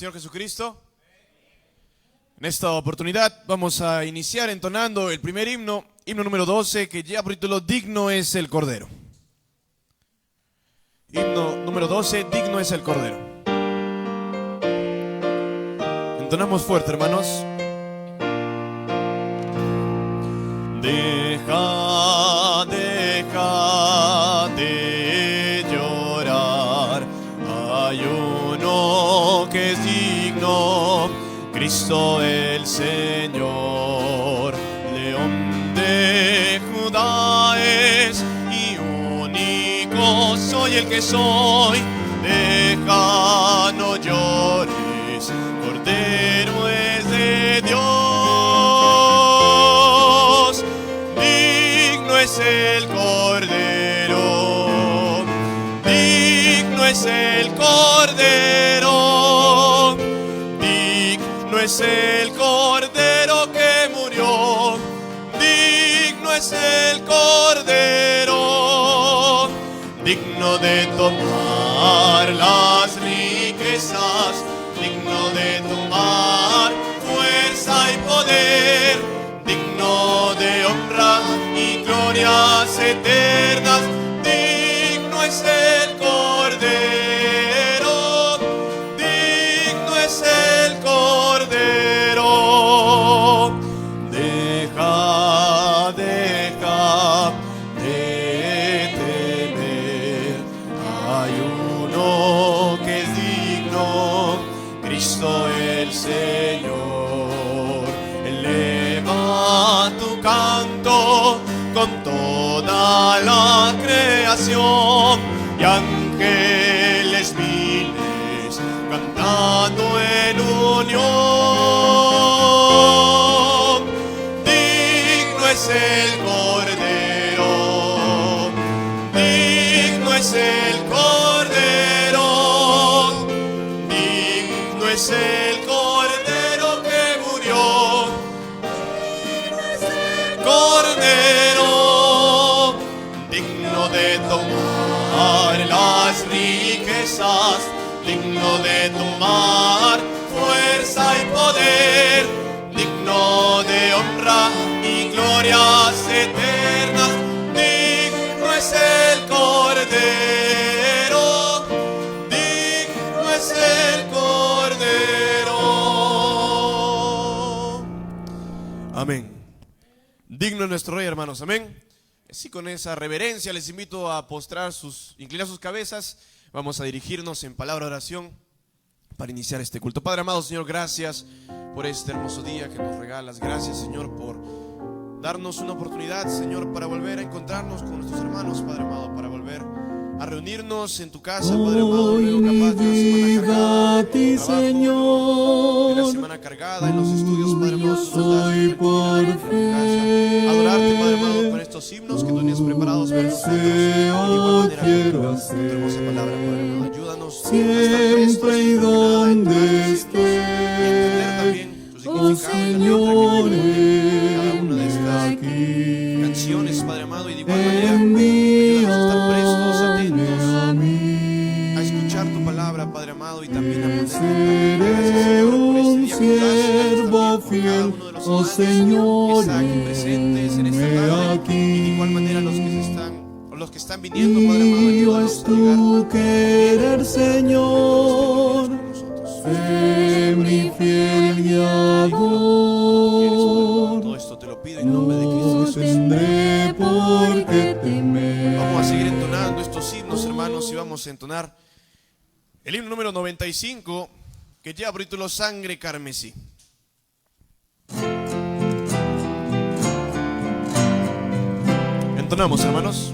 Señor Jesucristo. En esta oportunidad vamos a iniciar entonando el primer himno, himno número 12, que lleva por título Digno es el Cordero. Himno número 12, Digno es el Cordero. Entonamos fuerte, hermanos. Deja de llorar. Hay uno que es digno, Cristo el Señor. León de Judá es y único soy el que soy. Deja, no llores, Cordero es de Dios. Digno es el Cordero, digno es el Cordero, digno es el Cordero que murió, digno es el Cordero, digno de tomar las riquezas, digno de tomar fuerza y poder, digno de honra y glorias eternas, digno es el Cordero, digno es el Cordero. Deja de temer, hay uno que es digno, Cristo el Señor. Eleva tu canto con toda la creación y ángeles miles cantando en unión. Digno es el Cordero, digno es el Cordero, digno es el Cordero que murió, digno es el Cordero, digno de tomar las riquezas, digno de tomar fuerza y poder, digno de honra y glorias eternas, digno es el Cordero, digno es el Cordero. Amén. Digno es nuestro Rey, hermanos, amén. Así, con esa reverencia les invito a inclinar sus cabezas. Vamos a dirigirnos en palabra de oración para iniciar este culto. Padre amado, Señor, gracias por este hermoso día que nos regalas. Gracias, Señor, por darnos una oportunidad, Señor, para volver a encontrarnos con nuestros hermanos, Padre amado, para volver a reunirnos en tu casa, Padre amado, luego capaz de una semana cargada de trabajo, de la semana cargada en los estudios, Padre amado, tú nos das tiempo para casa, adorarte, Padre amado, con estos himnos que tú tienes preparados para nosotros. De igual manera, con tu hermosa palabra, Padre amado, ayúdanos a estar prestos y donde estés, y entender también su significado y la letra que cada una de estas canciones, Padre amado, y de igual manera ayúdanos a estar prestos, atentos a escuchar tu palabra, Padre amado, y también a ponerla en práctica. Gracias, Señor, por este día que nos das en esta tiempo, cada uno de los hermanos que está aquí presentes en esta tarde, y de igual manera los que están viniendo, Padre amado, ayúdanos a llegar tu querer, Señor, sé mi fiel guiador. Todo esto te lo pido en nombre de Cristo Jesús. Tendré por qué temer. Vamos a seguir entonando estos himnos, hermanos, y vamos a entonar el himno número 95, que lleva por título Sangre Carmesí. Entonamos, hermanos.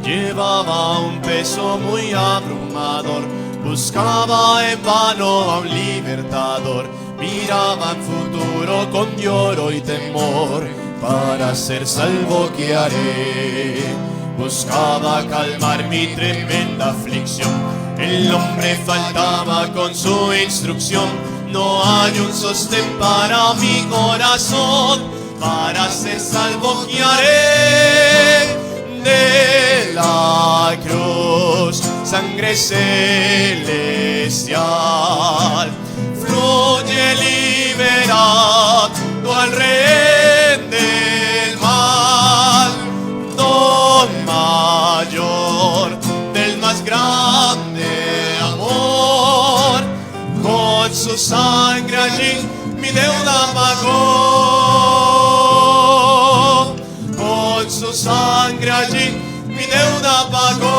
Llevaba un peso muy abrumador, buscaba en vano a un libertador, miraba en futuro con lloro y temor, para ser salvo ¿qué haré? Buscaba calmar mi tremenda aflicción, el hombre faltaba con su instrucción, no hay un sostén para mi corazón, para ser salvo ¿qué haré? De la cruz, sangre sangre celestial fluye liberando al rehén del mal, don mayor del más grande amor, con su sangre allí mi deuda pagó, con su sangre allí mi deuda pagó.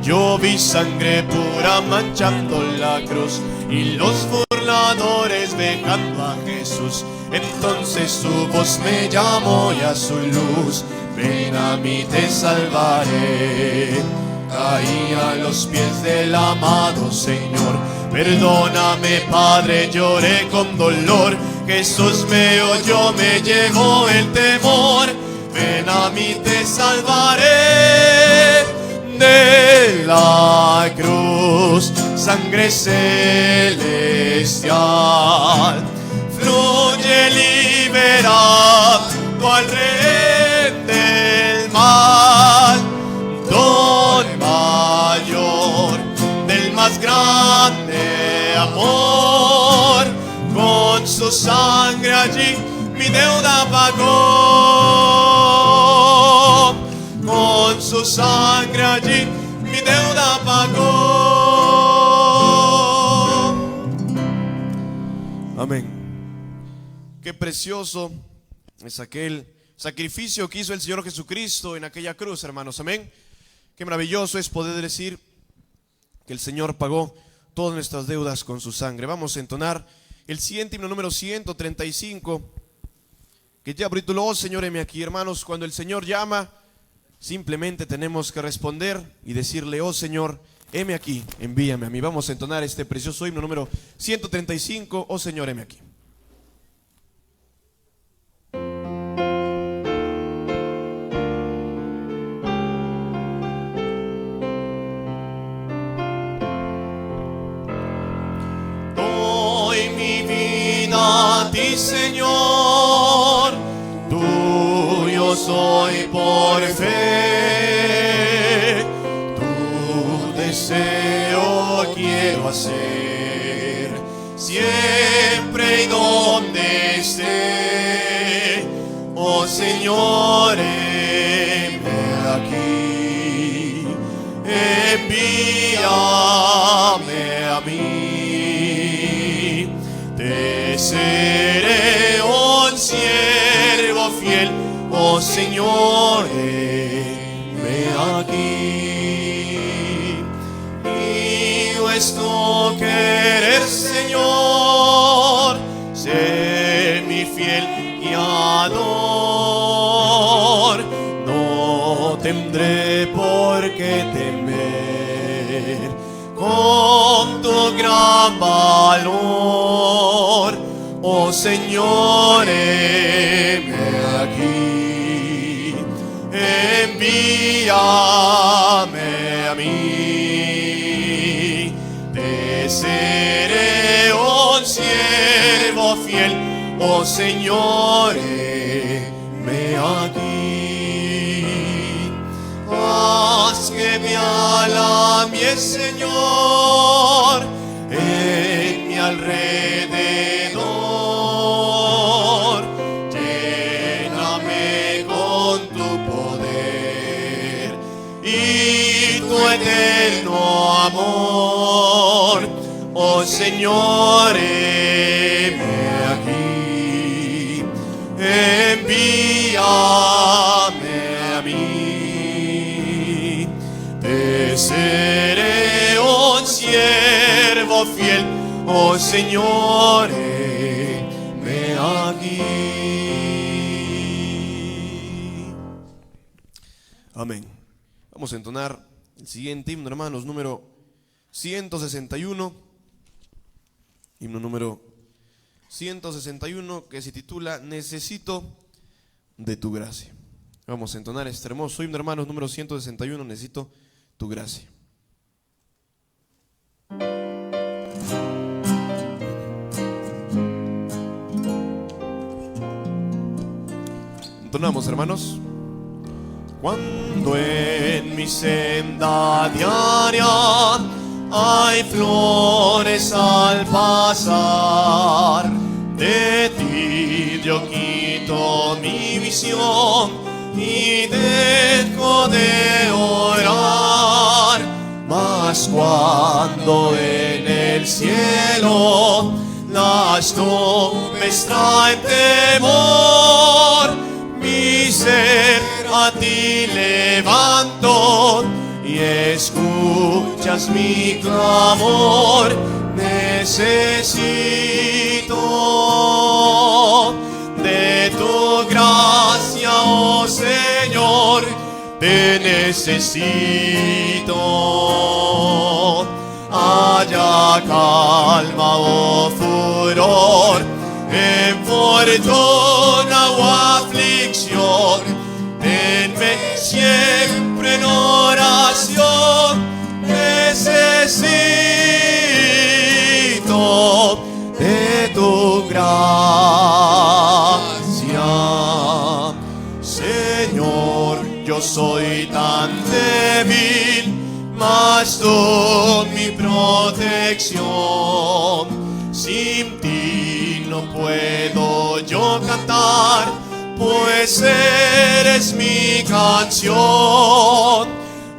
Yo vi sangre pura manchando la cruz y los burladores vejando a Jesús. Entonces su voz me llamó y a su luz, ven a mí te salvaré. Caí a los pies del amado Señor. Perdóname, Padre, lloré con dolor. Jesús me oyó, me llevó el temor. Ven a mí te salvaré de la cruz. Sangre celestial fluye liberando al rehén del mal, don mayor del más grande amor, con su sangre allí mi deuda pagó, con su sangre allí mi deuda pagó. Amén. Qué precioso es aquel sacrificio que hizo el Señor Jesucristo en aquella cruz, hermanos. Amén. Qué maravilloso es poder decir que el Señor pagó todas nuestras deudas con su sangre. Vamos a entonar el siguiente himno número 135, que ya título, oh Señor, heme aquí. Hermanos, cuando el Señor llama, simplemente tenemos que responder y decirle, oh Señor, heme aquí, envíame a mí. Vamos a entonar este precioso himno número 135, oh Señor, heme aquí. Doy mi vida a ti, Señor, tuyo soy por fe, tu deseo quiero hacer, siempre y donde esté, oh Señor, heme aquí, envíame a mí. Te seré un siervo fiel, oh Señor, heme aquí. Mío es tu querer, Señor, sé mi fiel guiador. No tendré por qué temer, con tu gran valor, oh Señor, heme aquí, envíame a mí. Te seré un siervo fiel, oh Señor, heme aquí. Haz que me alabe, Señor, en mi alrededor. Lléname con tu poder y tu eterno amor, oh Señor, heme aquí, envíame a mí. Te seré un siervo fiel, oh Señor, heme aquí. Amén. Vamos a entonar el siguiente himno, hermanos, número 161. Himno número 161, que se titula Necesito de tu gracia. Vamos a entonar este hermoso himno, hermanos, número 161, Necesito tu gracia. Entonamos, hermanos. Cuando en en mi senda diaria hay flores al pasar. De ti yo quito mi visión y dejo de orar. Mas cuando en el cielo las nubes traen temor, mi ser a ti levanto y escuchas mi clamor. Necesito de tu gracia, oh Señor, te necesito. Haya calma o furor, en fortuna o aflicción, tenme siempre en oración. Necesito de tu gracia. Señor, yo soy tan débil, mas tú mi protección. Sin ti no puedo yo cantar, pues eres mi canción.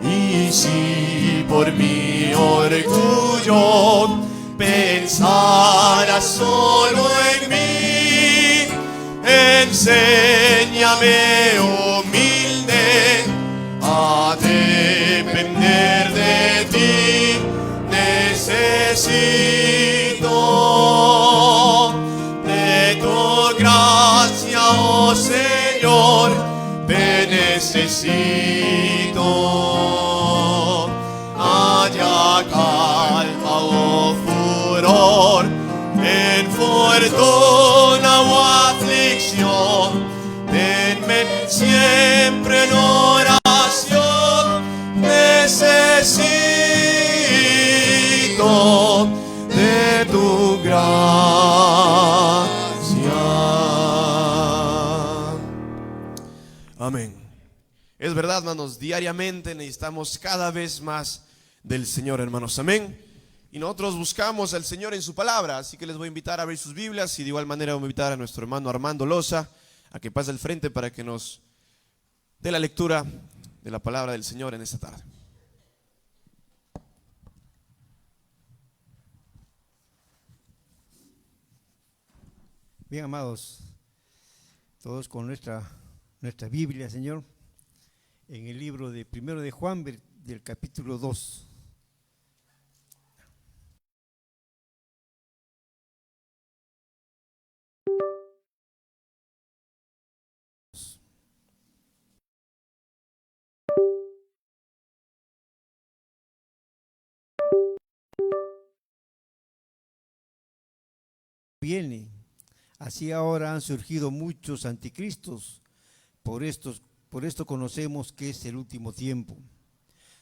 Y si por mi orgullo pensaras solo en mí, enséñame humilde a depender de ti. Necesito de tu gracia, oh Señor, te necesito. Haya calma o furor, en fortuna o aflicción, tenme siempre en oración. Necesito de tu gracia. Amén. Es verdad, hermanos, diariamente necesitamos cada vez más del Señor, hermanos. Amén. Y nosotros buscamos al Señor en su palabra, así que les voy a invitar a abrir sus Biblias y de igual manera voy a invitar a nuestro hermano Armando Loza a que pase al frente para que nos dé la lectura de la palabra del Señor en esta tarde. Bien, amados, todos con nuestra Biblia, Señor, en el libro de Primero de Juan, del capítulo 2. Viene. Así ahora han surgido muchos anticristos. Por esto conocemos que es el último tiempo.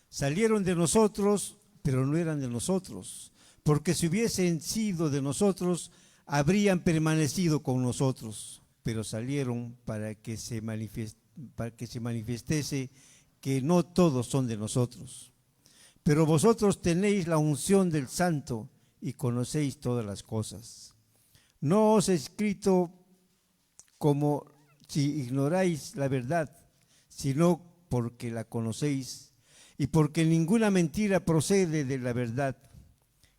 Salieron de nosotros, pero no eran de nosotros, porque si hubiesen sido de nosotros, habrían permanecido con nosotros. Pero salieron para que se manifestase que no todos son de nosotros. Pero vosotros tenéis la unción del Santo y conocéis todas las cosas. No os he escrito como si ignoráis la verdad, sino porque la conocéis y porque ninguna mentira procede de la verdad.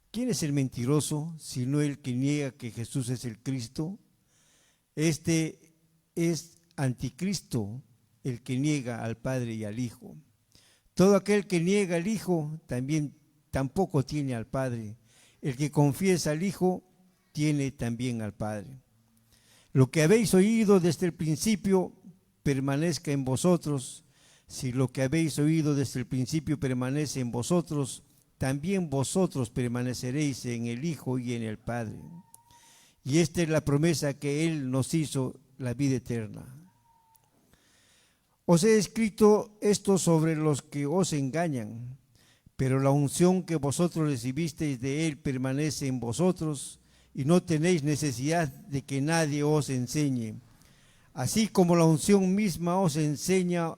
¿Quién es el mentiroso, sino el que niega que Jesús es el Cristo? Este es anticristo, el que niega al Padre y al Hijo. Todo aquel que niega al Hijo tampoco tiene al Padre. El que confiesa al Hijo tiene también al Padre. Lo que habéis oído desde el principio permanezca en vosotros. Si lo que habéis oído desde el principio permanece en vosotros, también vosotros permaneceréis en el Hijo y en el Padre. Y esta es la promesa que Él nos hizo, la vida eterna. Os he escrito esto sobre los que os engañan, pero la unción que vosotros recibisteis de Él permanece en vosotros, y no tenéis necesidad de que nadie os enseñe. Así como la unción misma os enseña,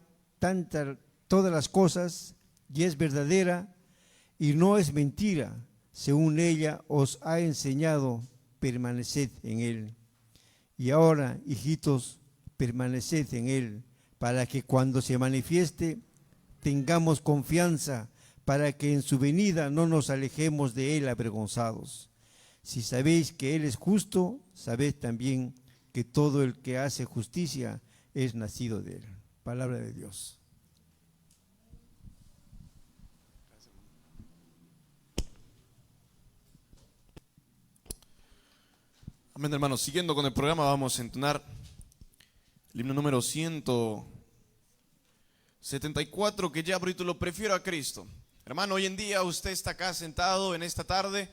todas las cosas y es verdadera y no es mentira. Según ella os ha enseñado, permaneced en él. Y ahora, hijitos, permaneced en él, para que cuando se manifieste tengamos confianza, para que en su venida no nos alejemos de él avergonzados. Si sabéis que él es justo, sabed también que todo el que hace justicia es nacido de él. Palabra de Dios. Amén, hermanos. Siguiendo con el programa, vamos a entonar el himno número 174, que lleva por título Prefiero a Cristo. Hermano, hoy en día usted está acá sentado en esta tarde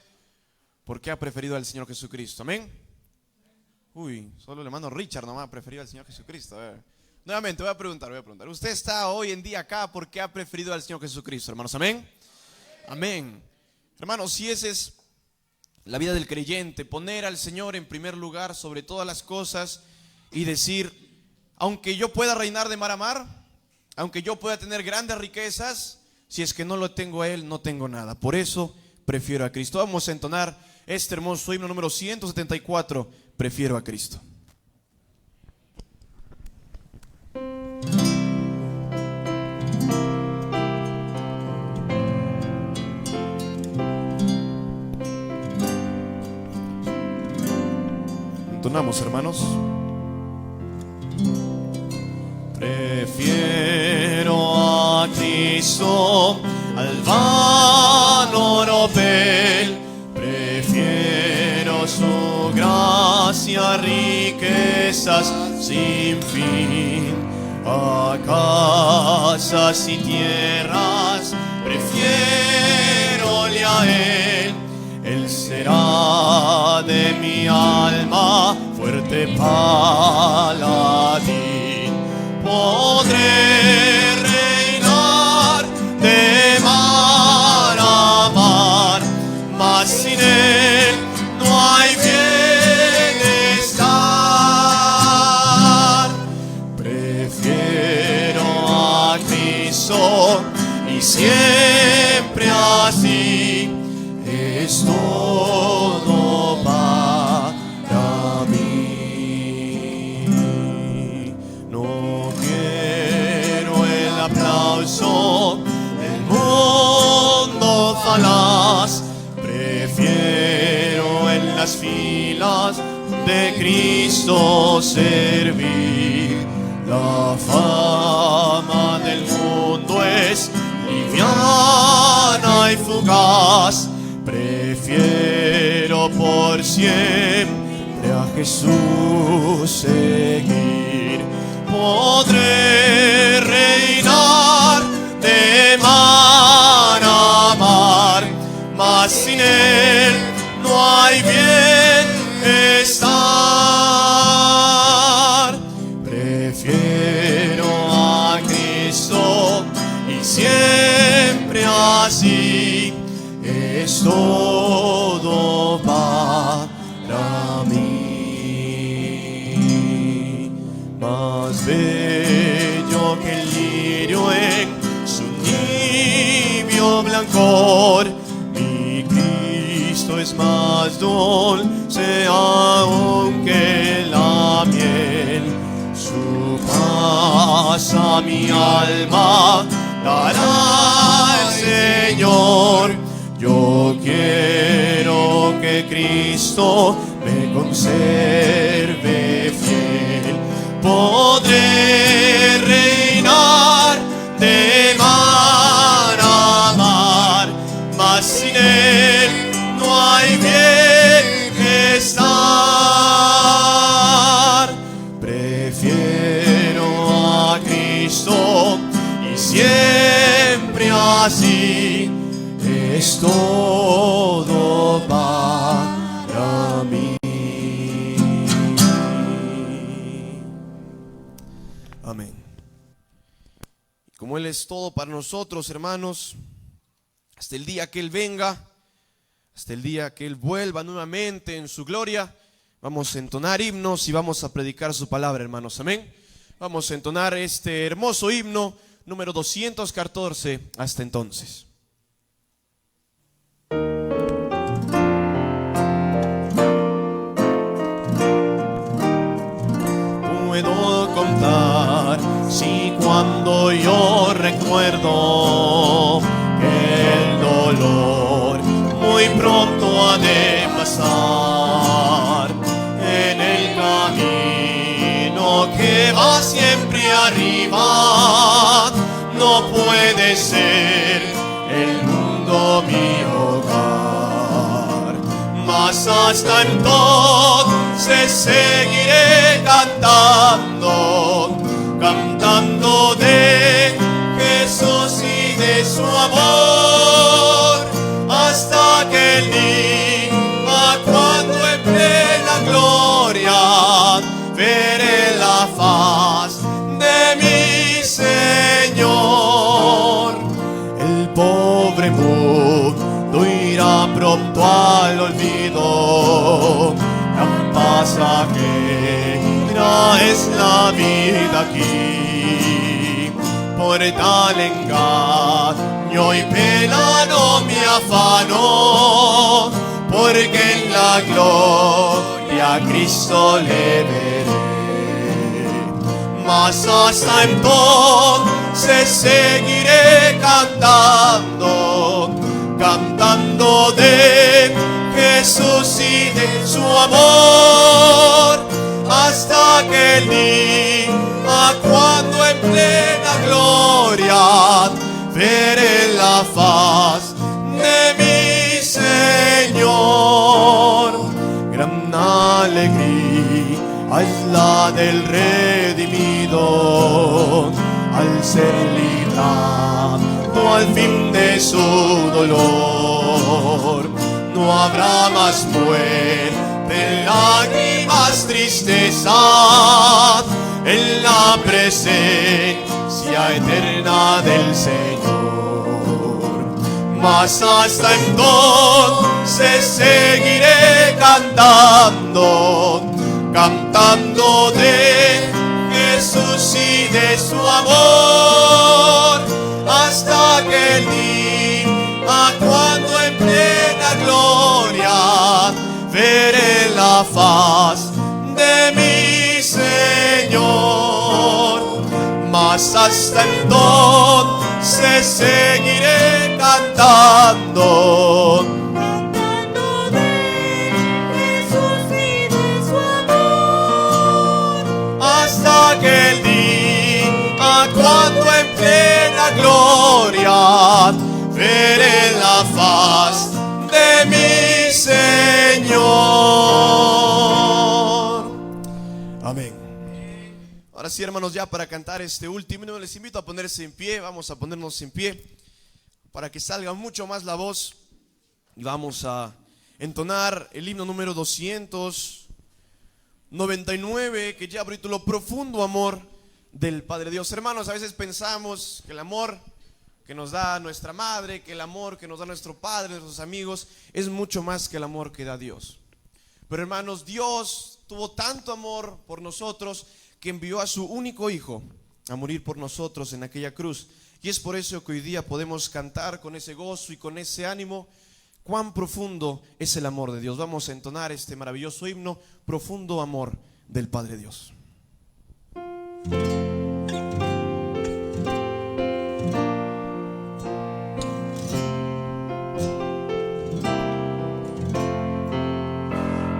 porque ha preferido al Señor Jesucristo. Amén. Uy, solo el hermano Richard nomás ha preferido al Señor Jesucristo. A ver. Nuevamente voy a preguntar. ¿Usted está hoy en día acá porque ha preferido al Señor Jesucristo, hermanos? Amén. Amén. Hermanos, si ese es la vida del creyente, poner al Señor en primer lugar sobre todas las cosas y decir, aunque yo pueda reinar de mar a mar, aunque yo pueda tener grandes riquezas, si es que no lo tengo a Él, no tengo nada. Por eso prefiero a Cristo. Vamos a entonar este hermoso himno número 174, Prefiero a Cristo. Entonamos, hermanos. Prefiero a Cristo al vano oropel, prefiero su gracia, riquezas sin fin, a casas y tierras, prefiérole a Él. Él será de mi alma fuerte paladín. Podré reinar de mar a mar, mas sin Él no hay bienestar. Prefiero a Cristo y siempre así. Es todo para mí. No quiero el aplauso del mundo falaz, prefiero en las filas de Cristo servir. La fama del mundo es liviana y fugaz, prefiero por siempre a Jesús seguir. Podré reinar de mar a mar, mas sin Él no hay bienestar. Prefiero a Cristo y siempre así. Es todo para mí. Más bello que el lirio en su nibio blancor, mi Cristo es más dulce aún que la miel. Su paz a mi alma dará el Señor. Yo quiero que Cristo me conserve fiel. Podré reinar de mar a mar, mas sin Él no hay bienestar. Prefiero a Cristo y siempre así. Es todo para mí. Amén. Como Él es todo para nosotros, hermanos, hasta el día que Él venga, hasta el día que Él vuelva nuevamente en su gloria, vamos a entonar himnos y vamos a predicar su palabra, hermanos. Amén. Vamos a entonar este hermoso himno número 214 hasta entonces. Puedo contar si cuando yo recuerdo que el dolor muy pronto ha de pasar en el camino que va siempre arriba. No puede ser el mundo mi hogar, mas hasta entonces seguiré cantando, cantando de Jesús y de su amor, hasta que el día cuando en plena gloria veré la faz de mi Señor. El pobre mundo irá pronto al olvido, tan pasajera es la vida aquí. Por tal engaño y pena no me afano, porque en la gloria a Cristo le veré. Mas hasta entonces seguiré cantando, cantando de Jesús y de su amor, hasta que el día cuando en plena gloria veré la faz de mi Señor. Gran alegría es la del redimido al ser librado al fin de su dolor. No habrá más muerte, lágrimas, tristeza en la presencia eterna del Señor. Mas hasta entonces seguiré cantando, cantando de Jesús y de su amor, hasta que el día cuando en plena gloria veré la faz de mi Señor. Mas hasta entonces seguiré cantando, hasta que el día cuando en plena gloria veré la faz de mi Señor. Amén. Ahora sí, hermanos, ya para cantar este último himno les invito a ponerse en pie. Vamos a ponernos en pie para que salga mucho más la voz, y vamos a entonar el himno número 299, que lleva por título Profundo Amor del Padre Dios. Hermanos, a veces pensamos que el amor que nos da nuestra madre, que el amor que nos da nuestro padre, nuestros amigos, es mucho más que el amor que da Dios. Pero hermanos, Dios tuvo tanto amor por nosotros que envió a su único hijo a morir por nosotros en aquella cruz. Y es por eso que hoy día podemos cantar con ese gozo y con ese ánimo cuán profundo es el amor de Dios. Vamos a entonar este maravilloso himno, Profundo Amor del Padre Dios.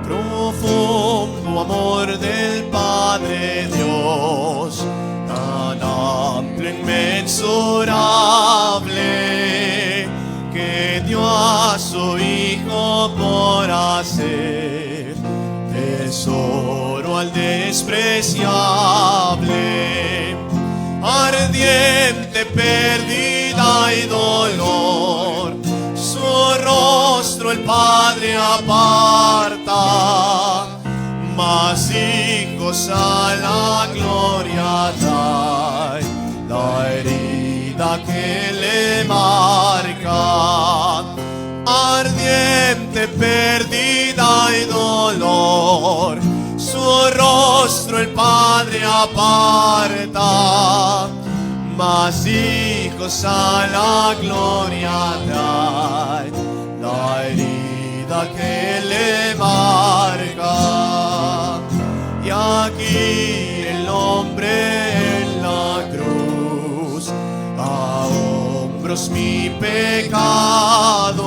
Profundo amor del Padre Dios, tan amplio, inmensurable, que dio a su Hijo por hacer tesoro al despreciable. Ardiente pérdida y dolor, su rostro el Padre aparta, mas hijos a la gloria trae la herida que le marca. Ardiente pérdida y dolor, su rostro el Padre aparta, más hijos a la gloria trae la herida que le marca. Y aquí el hombre en la cruz, a hombros mi pecado,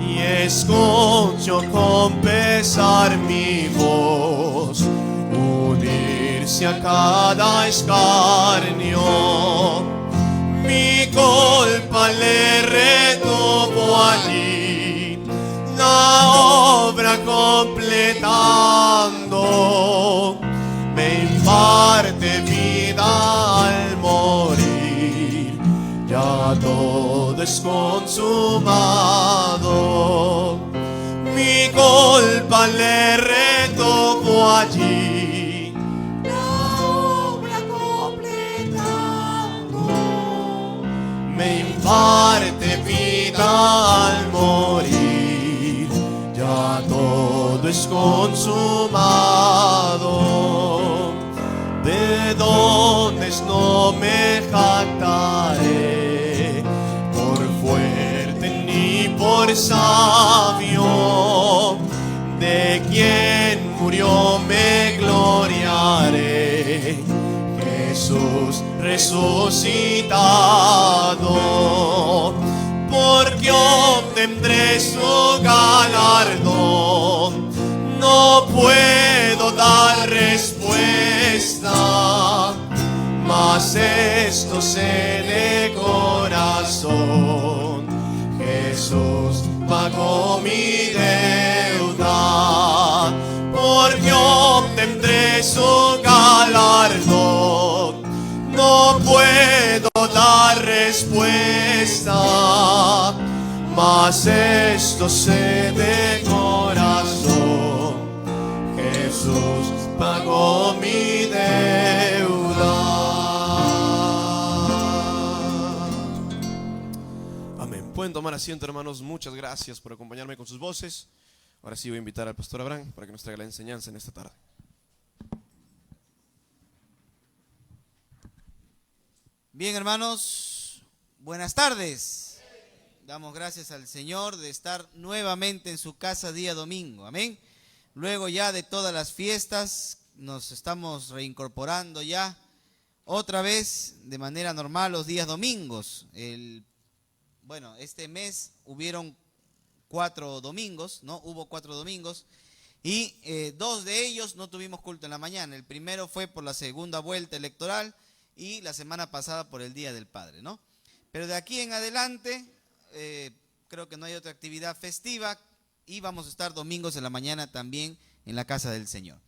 y escucho con pesar mi voz unirse a cada escarnio. Mi culpa le retuvo allí, la obra completando, me imparte vida al morir, ya todo es consumado. Mi culpa le retuvo allí, la obra completando, me imparte vida al morir, ya todo es consumado. De dones no me jactaré, por fuerte ni por sabio, de quien murió me gloriaré, Jesús resucitado, porque obtendré su galardón. No puedo dar respuesta, mas esto sé de corazón: Jesús pagó mi deuda, porque obtendré su galardón. No puedo dar respuesta, mas esto sé de corazón: Jesús pagó mi deuda. Amén. Pueden tomar asiento, hermanos. Muchas gracias por acompañarme con sus voces. Ahora sí voy a invitar al pastor Abraham para que nos traiga la enseñanza en esta tarde. Bien, hermanos, buenas tardes. Damos gracias al Señor de estar nuevamente en su casa día domingo. Amén. Luego ya de todas las fiestas nos estamos reincorporando ya otra vez de manera normal los días domingos. Este mes hubieron 4 domingos, ¿no? Hubo 4 domingos y 2 de ellos no tuvimos culto en la mañana. El primero fue por la segunda vuelta electoral y la semana pasada por el Día del Padre, ¿no? Pero de aquí en adelante creo que no hay otra actividad festiva y vamos a estar domingos en la mañana también en la casa del Señor.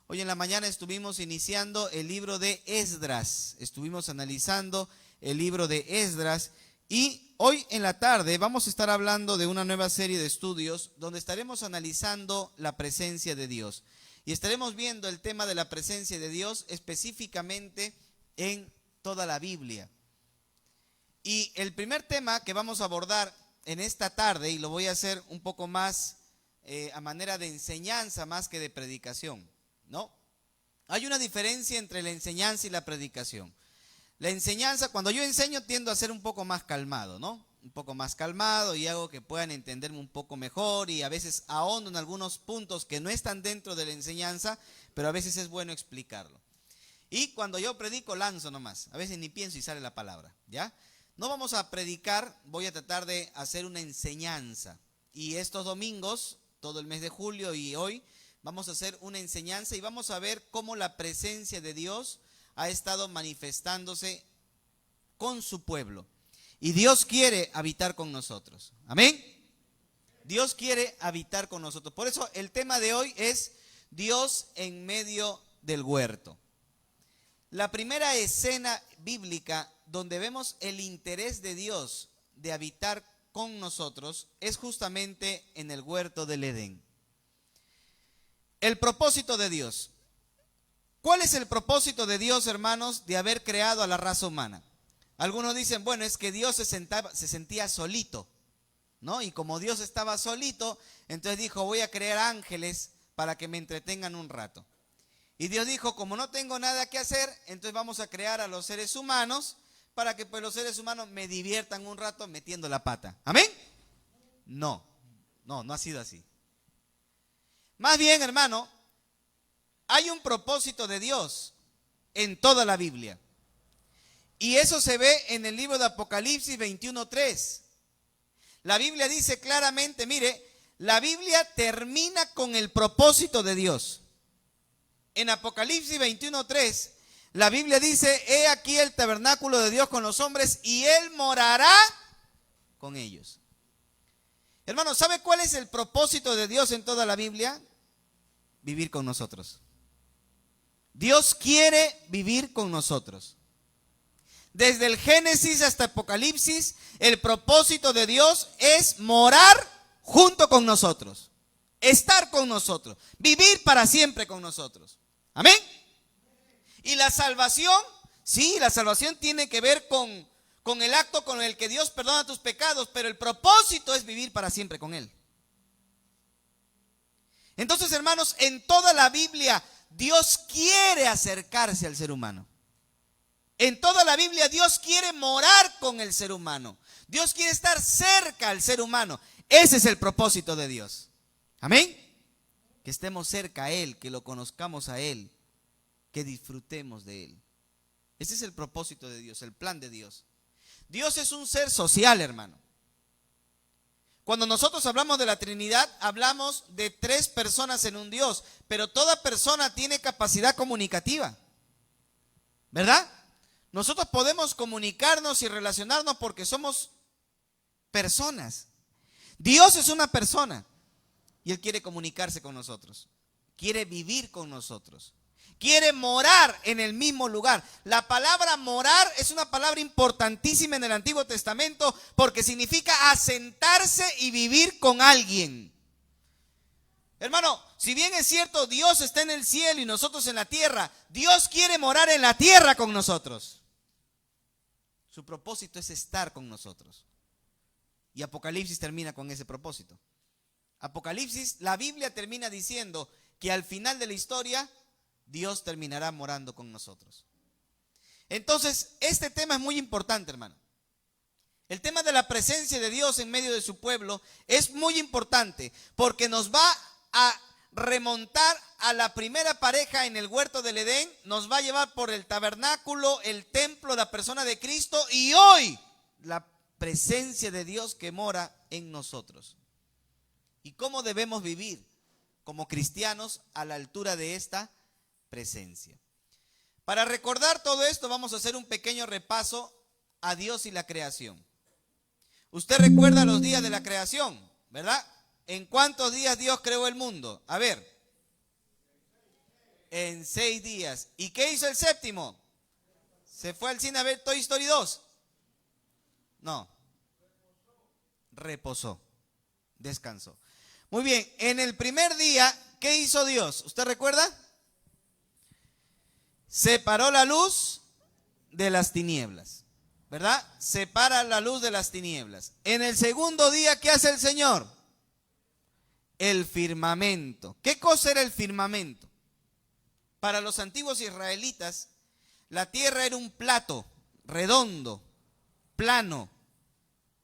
Hoy en la mañana estuvimos iniciando el libro de Esdras, estuvimos analizando el libro de Esdras y hoy en la tarde vamos a estar hablando de una nueva serie de estudios donde estaremos analizando la presencia de Dios y estaremos viendo el tema de la presencia de Dios específicamente en toda la Biblia. Y el primer tema que vamos a abordar en esta tarde, y lo voy a hacer un poco más a manera de enseñanza más que de predicación, ¿no? Hay una diferencia entre la enseñanza y la predicación. La enseñanza, cuando yo enseño, tiendo a ser un poco más calmado, ¿no? Un poco más calmado y hago que puedan entenderme un poco mejor y a veces ahondo en algunos puntos que no están dentro de la enseñanza, pero a veces es bueno explicarlo. Y cuando yo predico, lanzo nomás. A veces ni pienso y sale la palabra, ¿ya? No vamos a predicar, voy a tratar de hacer una enseñanza. Y estos domingos, todo el mes de julio y hoy, vamos a hacer una enseñanza y vamos a ver cómo la presencia de Dios ha estado manifestándose con su pueblo. Y Dios quiere habitar con nosotros. ¿Amén? Dios quiere habitar con nosotros. Por eso el tema de hoy es Dios en medio del huerto. La primera escena bíblica donde vemos el interés de Dios de habitar con nosotros es justamente en el huerto del Edén. El propósito de Dios. ¿Cuál es el propósito de Dios, hermanos, de haber creado a la raza humana? Algunos dicen, bueno, es que Dios se sentía solito, ¿no? Y como Dios estaba solito, entonces dijo, voy a crear ángeles para que me entretengan un rato. Y Dios dijo, como no tengo nada que hacer, entonces vamos a crear a los seres humanos para que pues los seres humanos me diviertan un rato metiendo la pata. ¿Amén? No ha sido así. Más bien, hermano, hay un propósito de Dios en toda la Biblia. Y eso se ve en el libro de Apocalipsis 21:3. La Biblia dice claramente, mire, la Biblia termina con el propósito de Dios. En Apocalipsis 21:3, la Biblia dice, he aquí el tabernáculo de Dios con los hombres y Él morará con ellos. Hermano, ¿sabe cuál es el propósito de Dios en toda la Biblia? Vivir con nosotros. Dios quiere vivir con nosotros. Desde el Génesis hasta Apocalipsis, el propósito de Dios es morar junto con nosotros, estar con nosotros, vivir para siempre con nosotros. Amén. Y la salvación, sí, la salvación tiene que ver con el acto con el que Dios perdona tus pecados, pero el propósito es vivir para siempre con Él. Entonces, hermanos, en toda la Biblia, Dios quiere acercarse al ser humano. En toda la Biblia, Dios quiere morar con el ser humano. Dios quiere estar cerca al ser humano. Ese es el propósito de Dios. Amén. Que estemos cerca a Él, que lo conozcamos a Él, que disfrutemos de Él. Ese es el propósito de Dios, el plan de Dios. Dios es un ser social, hermano. Cuando nosotros hablamos de la Trinidad, hablamos de 3 personas en un Dios, pero toda persona tiene capacidad comunicativa, ¿verdad? Nosotros podemos comunicarnos y relacionarnos porque somos personas. Dios es una persona y Él quiere comunicarse con nosotros, quiere vivir con nosotros, quiere morar en el mismo lugar. La palabra morar es una palabra importantísima en el Antiguo Testamento porque significa asentarse y vivir con alguien. Hermano, si bien es cierto, Dios está en el cielo y nosotros en la tierra, Dios quiere morar en la tierra con nosotros. Su propósito es estar con nosotros. Y Apocalipsis termina con ese propósito. Apocalipsis, la Biblia termina diciendo que al final de la historia, Dios terminará morando con nosotros. Entonces, este tema es muy importante, hermano. El tema de la presencia de Dios en medio de su pueblo es muy importante porque nos va a remontar a la primera pareja en el huerto del Edén, nos va a llevar por el tabernáculo, el templo, la persona de Cristo y hoy la presencia de Dios que mora en nosotros. ¿Y cómo debemos vivir como cristianos a la altura de esta presencia? Para recordar todo esto vamos a hacer un pequeño repaso a Dios y la creación. Usted recuerda los días de la creación, ¿verdad? ¿En cuántos días Dios creó el mundo? A ver. En 6 días. ¿Y qué hizo el séptimo? ¿Se fue al cine a ver Toy Story 2? No. Reposó. Descansó. Muy bien. En el primer día, ¿qué hizo Dios? ¿Usted recuerda? Separó la luz de las tinieblas, ¿verdad? Separa la luz de las tinieblas. En el segundo día, ¿qué hace el Señor? El firmamento. ¿Qué cosa era el firmamento? Para los antiguos israelitas, la tierra era un plato redondo, plano,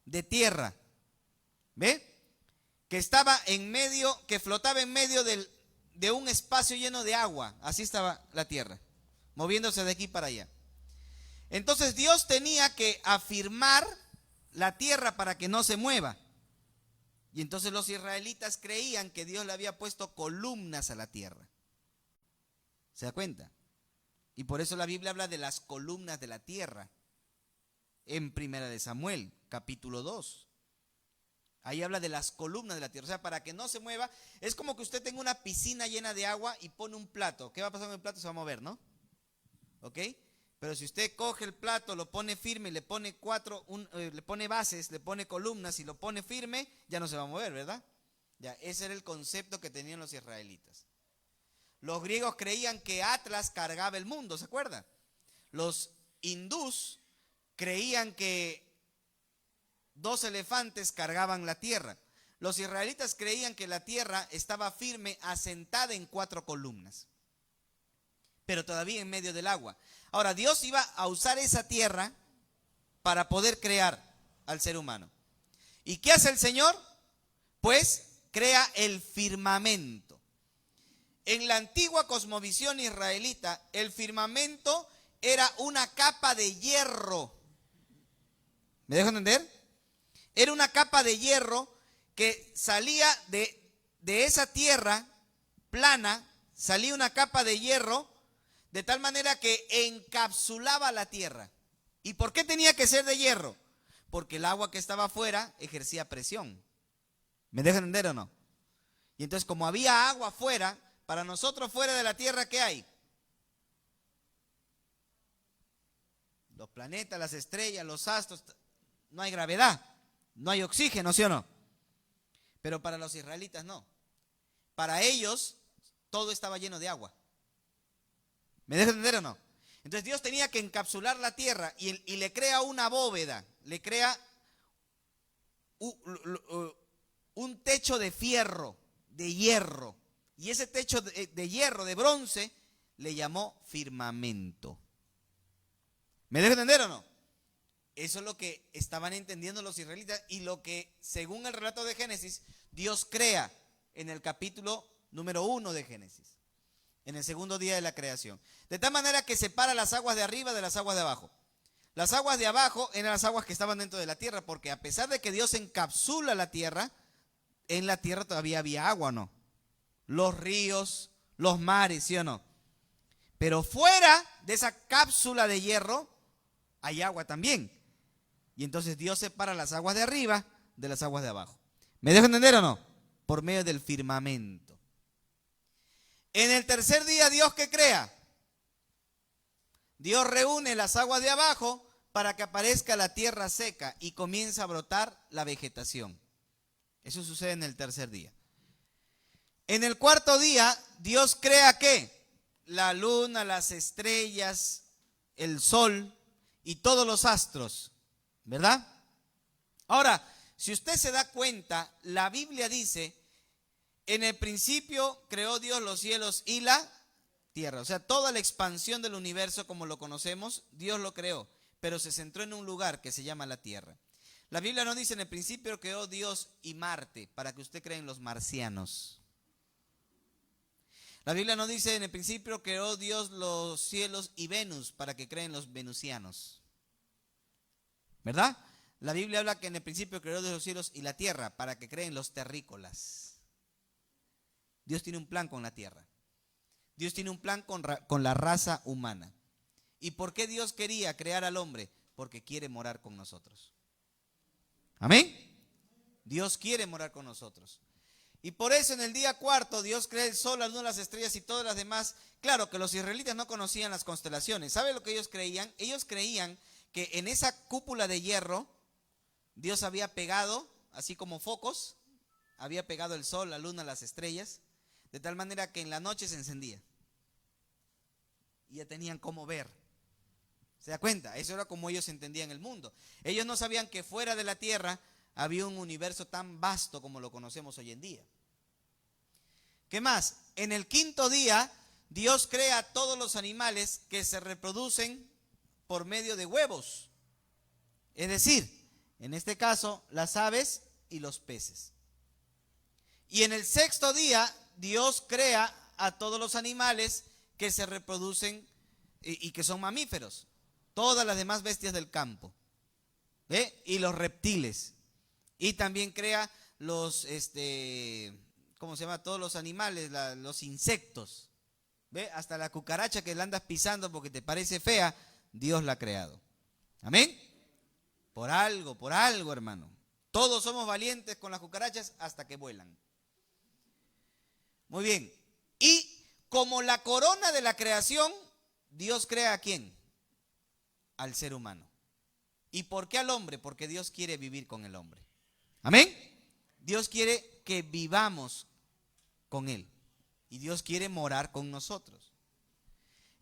de tierra. ¿Ve? Que estaba en medio, que flotaba en medio de un espacio lleno de agua. Así estaba la tierra, moviéndose de aquí para allá. Entonces Dios tenía que afirmar la tierra para que no se mueva. Y entonces los israelitas creían que Dios le había puesto columnas a la tierra. ¿Se da cuenta? Y por eso la Biblia habla de las columnas de la tierra. En Primera de Samuel, capítulo 2. Ahí habla de las columnas de la tierra. O sea, para que no se mueva, es como que usted tenga una piscina llena de agua y pone un plato. ¿Qué va a pasar con el plato? Se va a mover, ¿no? ¿Ok? Pero si usted coge el plato, lo pone firme, le pone le pone bases, le pone columnas y lo pone firme, ya no se va a mover, ¿verdad? Ya, ese era el concepto que tenían los israelitas. Los griegos creían que Atlas cargaba el mundo, ¿se acuerda? Los hindús creían que 2 elefantes cargaban la tierra. Los israelitas creían que la tierra estaba firme, asentada en 4 columnas. pero todavía en medio del agua. Ahora, Dios iba a usar esa tierra para poder crear al ser humano. ¿Y qué hace el Señor? Pues crea el firmamento. En la antigua cosmovisión israelita, el firmamento era una capa de hierro. ¿Me dejo entender? Era una capa de hierro que salía de esa tierra plana, salía una capa de hierro de tal manera que encapsulaba la tierra. ¿Y por qué tenía que ser de hierro? Porque el agua que estaba afuera ejercía presión. ¿Me dejan entender o no? Y entonces, como había agua afuera, para nosotros fuera de la tierra, ¿qué hay? Los planetas, las estrellas, los astros. No hay gravedad, no hay oxígeno, ¿sí o no? Pero para los israelitas no. Para ellos todo estaba lleno de agua. ¿Me dejan entender o no? Entonces Dios tenía que encapsular la tierra y le crea una bóveda, le crea un techo de fierro, de hierro. Y ese techo de hierro, de bronce, le llamó firmamento. ¿Me dejan entender o no? Eso es lo que estaban entendiendo los israelitas y lo que, según el relato de Génesis, Dios crea en el capítulo número 1 de Génesis, en el segundo día de la creación. De tal manera que separa las aguas de arriba de las aguas de abajo. Las aguas de abajo eran las aguas que estaban dentro de la tierra, porque a pesar de que Dios encapsula la tierra, en la tierra todavía había agua, ¿no? Los ríos, los mares, ¿sí o no? Pero fuera de esa cápsula de hierro hay agua también. Y entonces Dios separa las aguas de arriba de las aguas de abajo. ¿Me dejo entender o no? Por medio del firmamento. En el tercer día, ¿Dios qué crea? Dios reúne las aguas de abajo para que aparezca la tierra seca y comienza a brotar la vegetación. Eso sucede en el tercer día. En el cuarto día, Dios crea ¿qué? La luna, las estrellas, el sol y todos los astros, ¿verdad? Ahora, si usted se da cuenta, la Biblia dice, en el principio creó Dios los cielos y la tierra. O sea, toda la expansión del universo como lo conocemos, Dios lo creó, pero se centró en un lugar que se llama la tierra. La Biblia no dice en el principio creó Dios y Marte, para que usted crea en los marcianos. La Biblia no dice en el principio creó Dios los cielos y Venus, para que creen los venusianos. ¿Verdad? La Biblia habla que en el principio creó Dios los cielos y la tierra, para que creen los terrícolas. Dios tiene un plan con la tierra. Dios tiene un plan con la raza humana. ¿Y por qué Dios quería crear al hombre? Porque quiere morar con nosotros. ¿Amén? Dios quiere morar con nosotros. Y por eso en el día cuarto Dios crea el sol, la luna, las estrellas y todas las demás. Claro que los israelitas no conocían las constelaciones. ¿Sabe lo que ellos creían? Ellos creían que en esa cúpula de hierro Dios había pegado, así como focos, había pegado el sol, la luna, las estrellas, de tal manera que en la noche se encendía. Y ya tenían cómo ver. ¿Se da cuenta? Eso era como ellos entendían el mundo. Ellos no sabían que fuera de la tierra había un universo tan vasto como lo conocemos hoy en día. ¿Qué más? En el quinto día, Dios crea todos los animales que se reproducen por medio de huevos. Es decir, en este caso, las aves y los peces. Y en el sexto día, Dios crea a todos los animales que se reproducen y que son mamíferos. Todas las demás bestias del campo. ¿Ve? Y los reptiles. Y también crea los, ¿cómo se llama? Todos los animales, los insectos. ¿Ve? Hasta la cucaracha que la andas pisando porque te parece fea, Dios la ha creado. ¿Amén? Por algo, hermano. Todos somos valientes con las cucarachas hasta que vuelan. Muy bien. Y como la corona de la creación, Dios crea ¿a quién? Al ser humano. ¿Y por qué al hombre? Porque Dios quiere vivir con el hombre. ¿Amén? Dios quiere que vivamos con Él. Y Dios quiere morar con nosotros.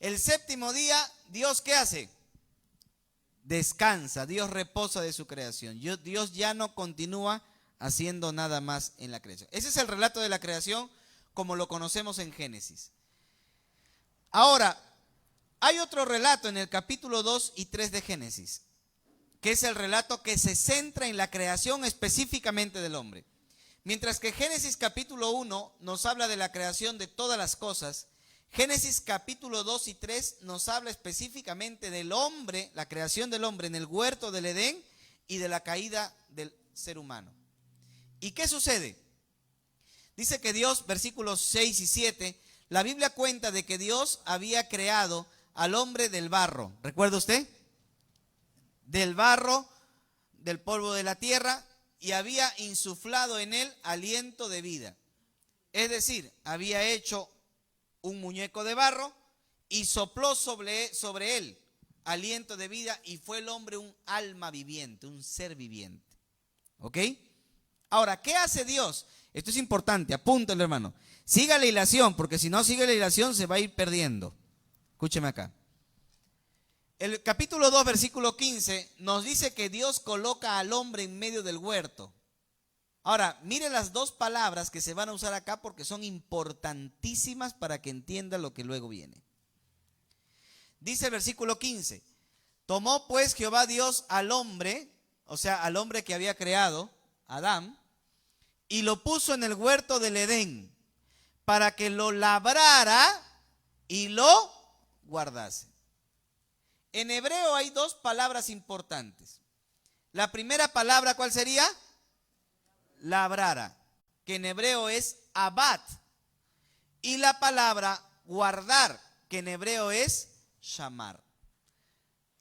El séptimo día, ¿Dios qué hace? Descansa. Dios reposa de su creación. Dios ya no continúa haciendo nada más en la creación. Ese es el relato de la creación como lo conocemos en Génesis. Ahora, Hay otro relato en el capítulo 2 y 3 de Génesis, que es el relato que se centra en la creación específicamente del hombre. Mientras que Génesis capítulo 1 nos habla de la creación de todas las cosas, Génesis capítulo 2 y 3 nos habla específicamente del hombre, la creación del hombre en el huerto del Edén y de la caída del ser humano. ¿Y qué sucede? Dice que Dios, versículos 6 y 7, la Biblia cuenta de que Dios había creado al hombre del barro. ¿Recuerda usted? Del barro, del polvo de la tierra, y había insuflado en él aliento de vida. Es decir, había hecho un muñeco de barro y sopló sobre él aliento de vida, y fue el hombre un alma viviente, un ser viviente. ¿Ok? Ahora, ¿qué hace Dios? Esto es importante, apúntalo, hermano. Siga la hilación, porque si no sigue la hilación se va a ir perdiendo. Escúcheme acá. El capítulo 2, versículo 15, nos dice que Dios coloca al hombre en medio del huerto. Ahora, mire las dos palabras que se van a usar acá porque son importantísimas para que entienda lo que luego viene. Dice el versículo 15, tomó pues Jehová Dios al hombre, o sea, al hombre que había creado, Adán, y lo puso en el huerto del Edén para que lo labrara y lo guardase. En hebreo hay dos palabras importantes. La primera palabra, ¿cuál sería? Labrara, que en hebreo es abat. Y la palabra guardar, que en hebreo es shamar.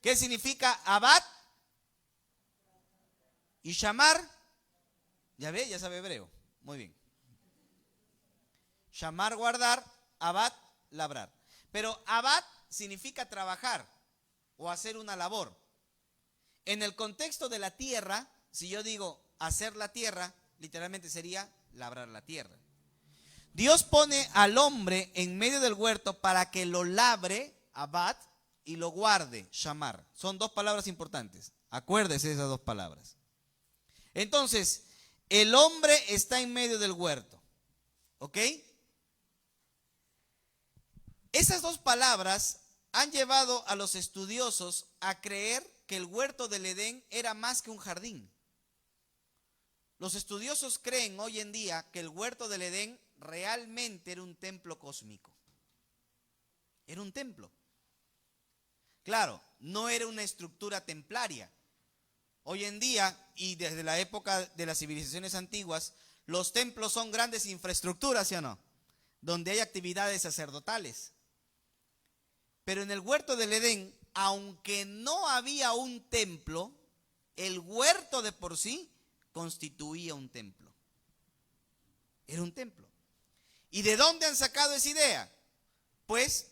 ¿Qué significa abat? Y shamar, ya ve, ya sabe hebreo. Muy bien. Shamar, guardar, abat, labrar. Pero abat significa trabajar o hacer una labor. En el contexto de la tierra, si yo digo hacer la tierra, literalmente sería labrar la tierra. Dios pone al hombre en medio del huerto para que lo labre, abat, y lo guarde, shamar. Son dos palabras importantes. Acuérdese de esas dos palabras. Entonces, el hombre está en medio del huerto. ¿Ok? Esas dos palabras han llevado a los estudiosos a creer que el huerto del Edén era más que un jardín. Los estudiosos creen hoy en día que el huerto del Edén realmente era un templo cósmico. Era un templo. Claro, no era una estructura templaria. Hoy en día, y desde la época de las civilizaciones antiguas, los templos son grandes infraestructuras, ¿sí o no? Donde hay actividades sacerdotales. Pero en el huerto del Edén, aunque no había un templo, el huerto de por sí constituía un templo. Era un templo. ¿Y de dónde han sacado esa idea? Pues,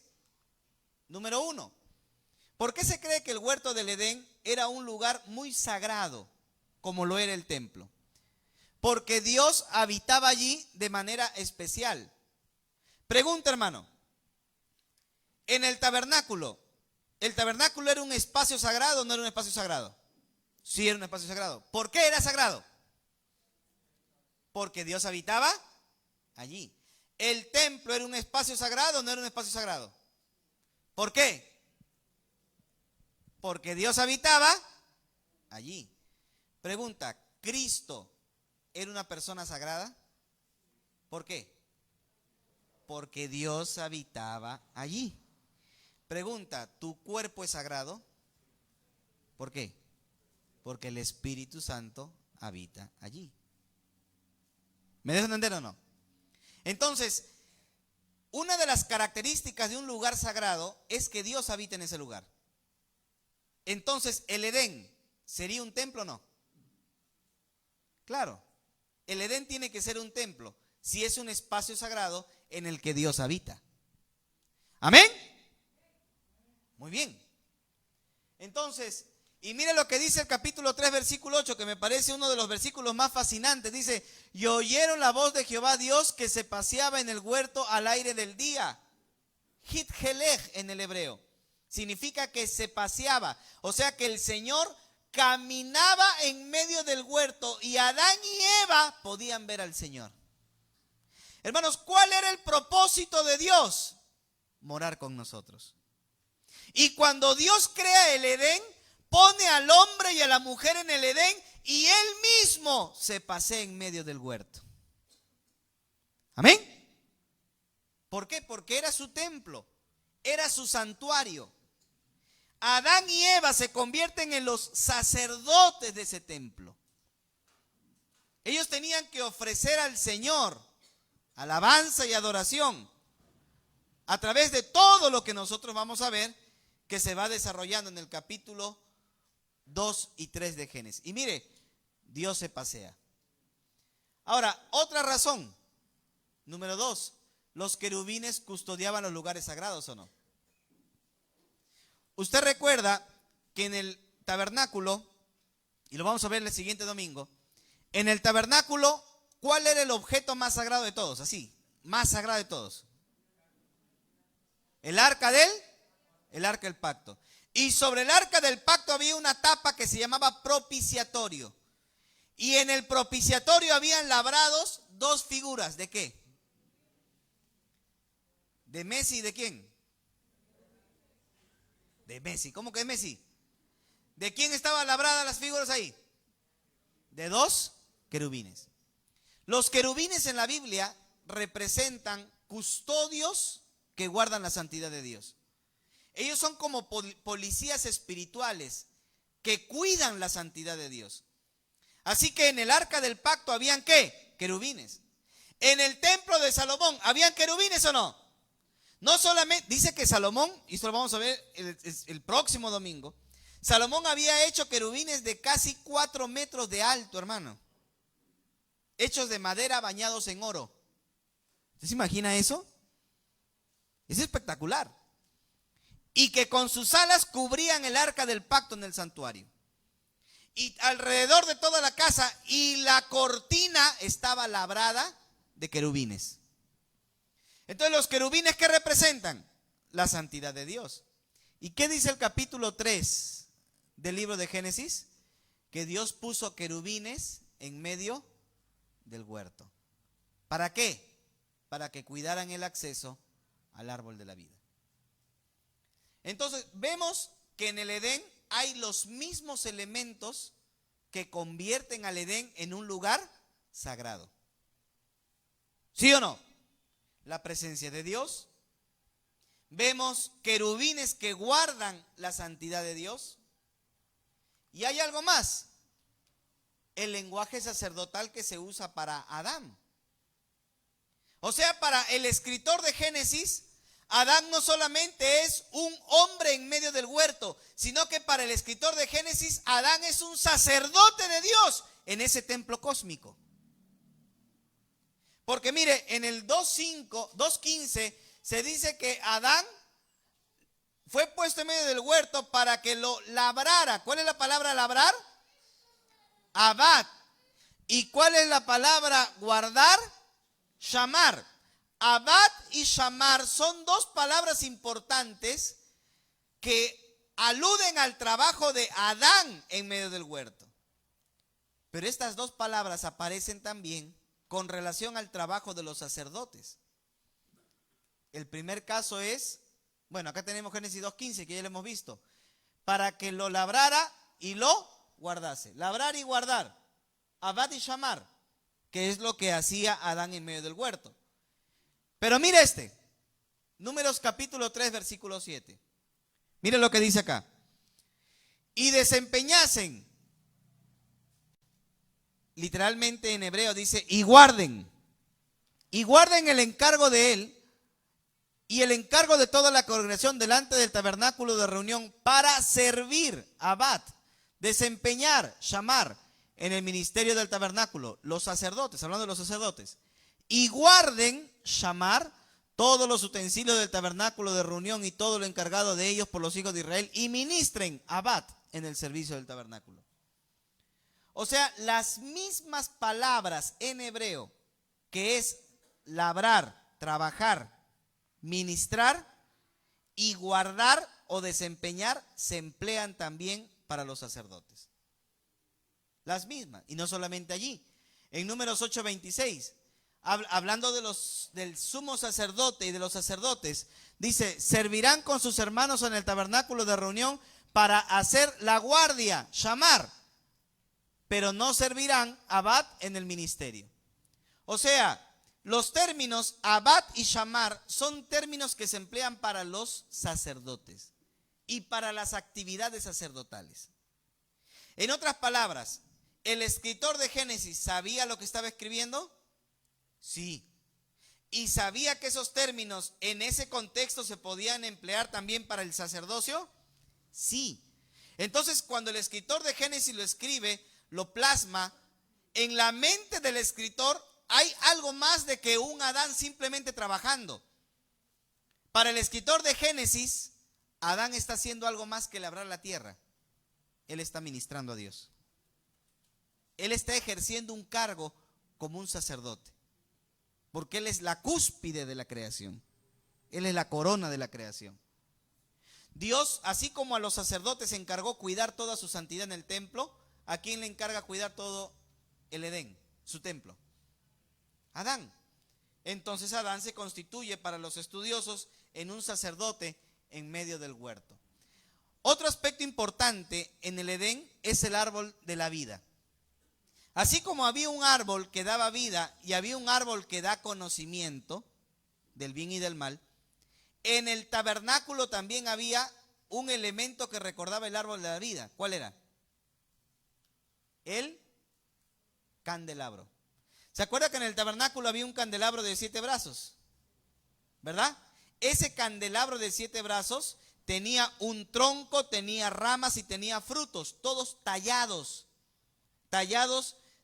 número uno, ¿por qué se cree que el huerto del Edén era un lugar muy sagrado, como lo era el templo? Porque Dios habitaba allí de manera especial. Pregunta, hermano. En el tabernáculo era un espacio sagrado o no era un espacio sagrado? Sí, era un espacio sagrado. ¿Por qué era sagrado? Porque Dios habitaba allí. ¿El templo era un espacio sagrado o no era un espacio sagrado? ¿Por qué? Porque Dios habitaba allí. Pregunta, ¿Cristo era una persona sagrada? ¿Por qué? Porque Dios habitaba allí. Pregunta, ¿tu cuerpo es sagrado? ¿Por qué? Porque el Espíritu Santo habita allí. ¿Me dejan entender o no? Entonces, una de las características de un lugar sagrado es que Dios habita en ese lugar. Entonces, ¿el Edén sería un templo o no? Claro, el Edén tiene que ser un templo si es un espacio sagrado en el que Dios habita. ¿Amén? Muy bien. Entonces, y mire lo que dice el capítulo 3, versículo 8, que me parece uno de los versículos más fascinantes. Dice, y oyeron la voz de Jehová Dios que se paseaba en el huerto al aire del día. Hitgelej en el hebreo. Significa que se paseaba. O sea que el Señor caminaba en medio del huerto y Adán y Eva podían ver al Señor. Hermanos, ¿cuál era el propósito de Dios? Morar con nosotros. Y cuando Dios crea el Edén, pone al hombre y a la mujer en el Edén y él mismo se pasea en medio del huerto. Amén. ¿Por qué? Porque era su templo, era su santuario. Adán y Eva se convierten en los sacerdotes de ese templo. Ellos tenían que ofrecer al Señor alabanza y adoración a través de todo lo que nosotros vamos a ver que se va desarrollando en el capítulo 2 y 3 de Génesis. Y mire, Dios se pasea. Ahora, otra razón, número 2, los querubines custodiaban los lugares sagrados, ¿o no? Usted recuerda que en el tabernáculo, y lo vamos a ver el siguiente domingo, en el tabernáculo, ¿cuál era el objeto más sagrado de todos? Así, más sagrado de todos. El arca del pacto. Y sobre el arca del pacto había una tapa que se llamaba propiciatorio. Y en el propiciatorio habían labrados dos figuras. ¿De qué? ¿De Messi y de quién? De Messi. ¿Cómo que de Messi? ¿De quién estaban labradas las figuras ahí? De dos querubines. Los querubines en la Biblia representan custodios que guardan la santidad de Dios. Ellos son como policías espirituales que cuidan la santidad de Dios. Así que en el arca del pacto habían ¿qué? Querubines. En el templo de Salomón, ¿habían querubines o no? No solamente, dice que Salomón, y esto lo vamos a ver el próximo domingo, Salomón había hecho querubines de casi 4 metros de alto, hermano. Hechos de madera bañados en oro. ¿Usted se imagina eso? Es espectacular. Y que con sus alas cubrían el arca del pacto en el santuario. Y alrededor de toda la casa y la cortina estaba labrada de querubines. Entonces los querubines, ¿qué representan? La santidad de Dios. ¿Y qué dice el capítulo 3 del libro de Génesis? Que Dios puso querubines en medio del huerto. ¿Para qué? Para que cuidaran el acceso al árbol de la vida. Entonces vemos que en el Edén hay los mismos elementos que convierten al Edén en un lugar sagrado. ¿Sí o no? La presencia de Dios. Vemos querubines que guardan la santidad de Dios. Y hay algo más. El lenguaje sacerdotal que se usa para Adán. O sea, para el escritor de Génesis, Adán no solamente es un hombre en medio del huerto, sino que para el escritor de Génesis, Adán es un sacerdote de Dios en ese templo cósmico. Porque mire, en el 2.15 se dice que Adán fue puesto en medio del huerto para que lo labrara. ¿Cuál es la palabra labrar? Abad. ¿Y cuál es la palabra guardar? Shamar. Abad y shamar son dos palabras importantes que aluden al trabajo de Adán en medio del huerto. Pero estas dos palabras aparecen también con relación al trabajo de los sacerdotes. El primer caso es, bueno, acá tenemos Génesis 2.15, que ya lo hemos visto, para que lo labrara y lo guardase. Labrar y guardar, abad y shamar, que es lo que hacía Adán en medio del huerto. Pero mire Números capítulo 3, versículo 7. Mire lo que dice acá. Y desempeñasen, literalmente en hebreo dice, y guarden el encargo de él y el encargo de toda la congregación delante del tabernáculo de reunión para servir, abad, desempeñar, shamar, en el ministerio del tabernáculo, los sacerdotes, hablando de los sacerdotes, y guarden, shamar, todos los utensilios del tabernáculo de reunión y todo lo encargado de ellos por los hijos de Israel, y ministren, abad, en el servicio del tabernáculo. O sea, las mismas palabras en hebreo, que es labrar, trabajar, ministrar y guardar o desempeñar, se emplean también para los sacerdotes. Las mismas, y no solamente allí. En Números 8:26, hablando del sumo sacerdote y de los sacerdotes, dice, servirán con sus hermanos en el tabernáculo de reunión para hacer la guardia, llamar, pero no servirán abad en el ministerio. O sea, los términos abad y shamar son términos que se emplean para los sacerdotes y para las actividades sacerdotales. En otras palabras, ¿el escritor de Génesis sabía lo que estaba escribiendo? Sí. ¿Y sabía que esos términos en ese contexto se podían emplear también para el sacerdocio? Sí. Entonces, cuando el escritor de Génesis lo escribe, lo plasma, en la mente del escritor hay algo más de que un Adán simplemente trabajando. Para el escritor de Génesis, Adán está haciendo algo más que labrar la tierra. Él está ministrando a Dios. Él está ejerciendo un cargo como un sacerdote, porque Él es la cúspide de la creación. Él es la corona de la creación. Dios, así como a los sacerdotes encargó cuidar toda su santidad en el templo, ¿a quién le encarga cuidar todo el Edén, su templo? Adán. Entonces Adán se constituye para los estudiosos en un sacerdote en medio del huerto. Otro aspecto importante en el Edén es el árbol de la vida. Así como había un árbol que daba vida y había un árbol que da conocimiento del bien y del mal, en el tabernáculo también había un elemento que recordaba el árbol de la vida. ¿Cuál era? El candelabro. ¿Se acuerda que en el tabernáculo había un candelabro de 7 brazos? ¿Verdad? Ese candelabro de 7 brazos tenía un tronco, tenía ramas y tenía frutos, todos tallados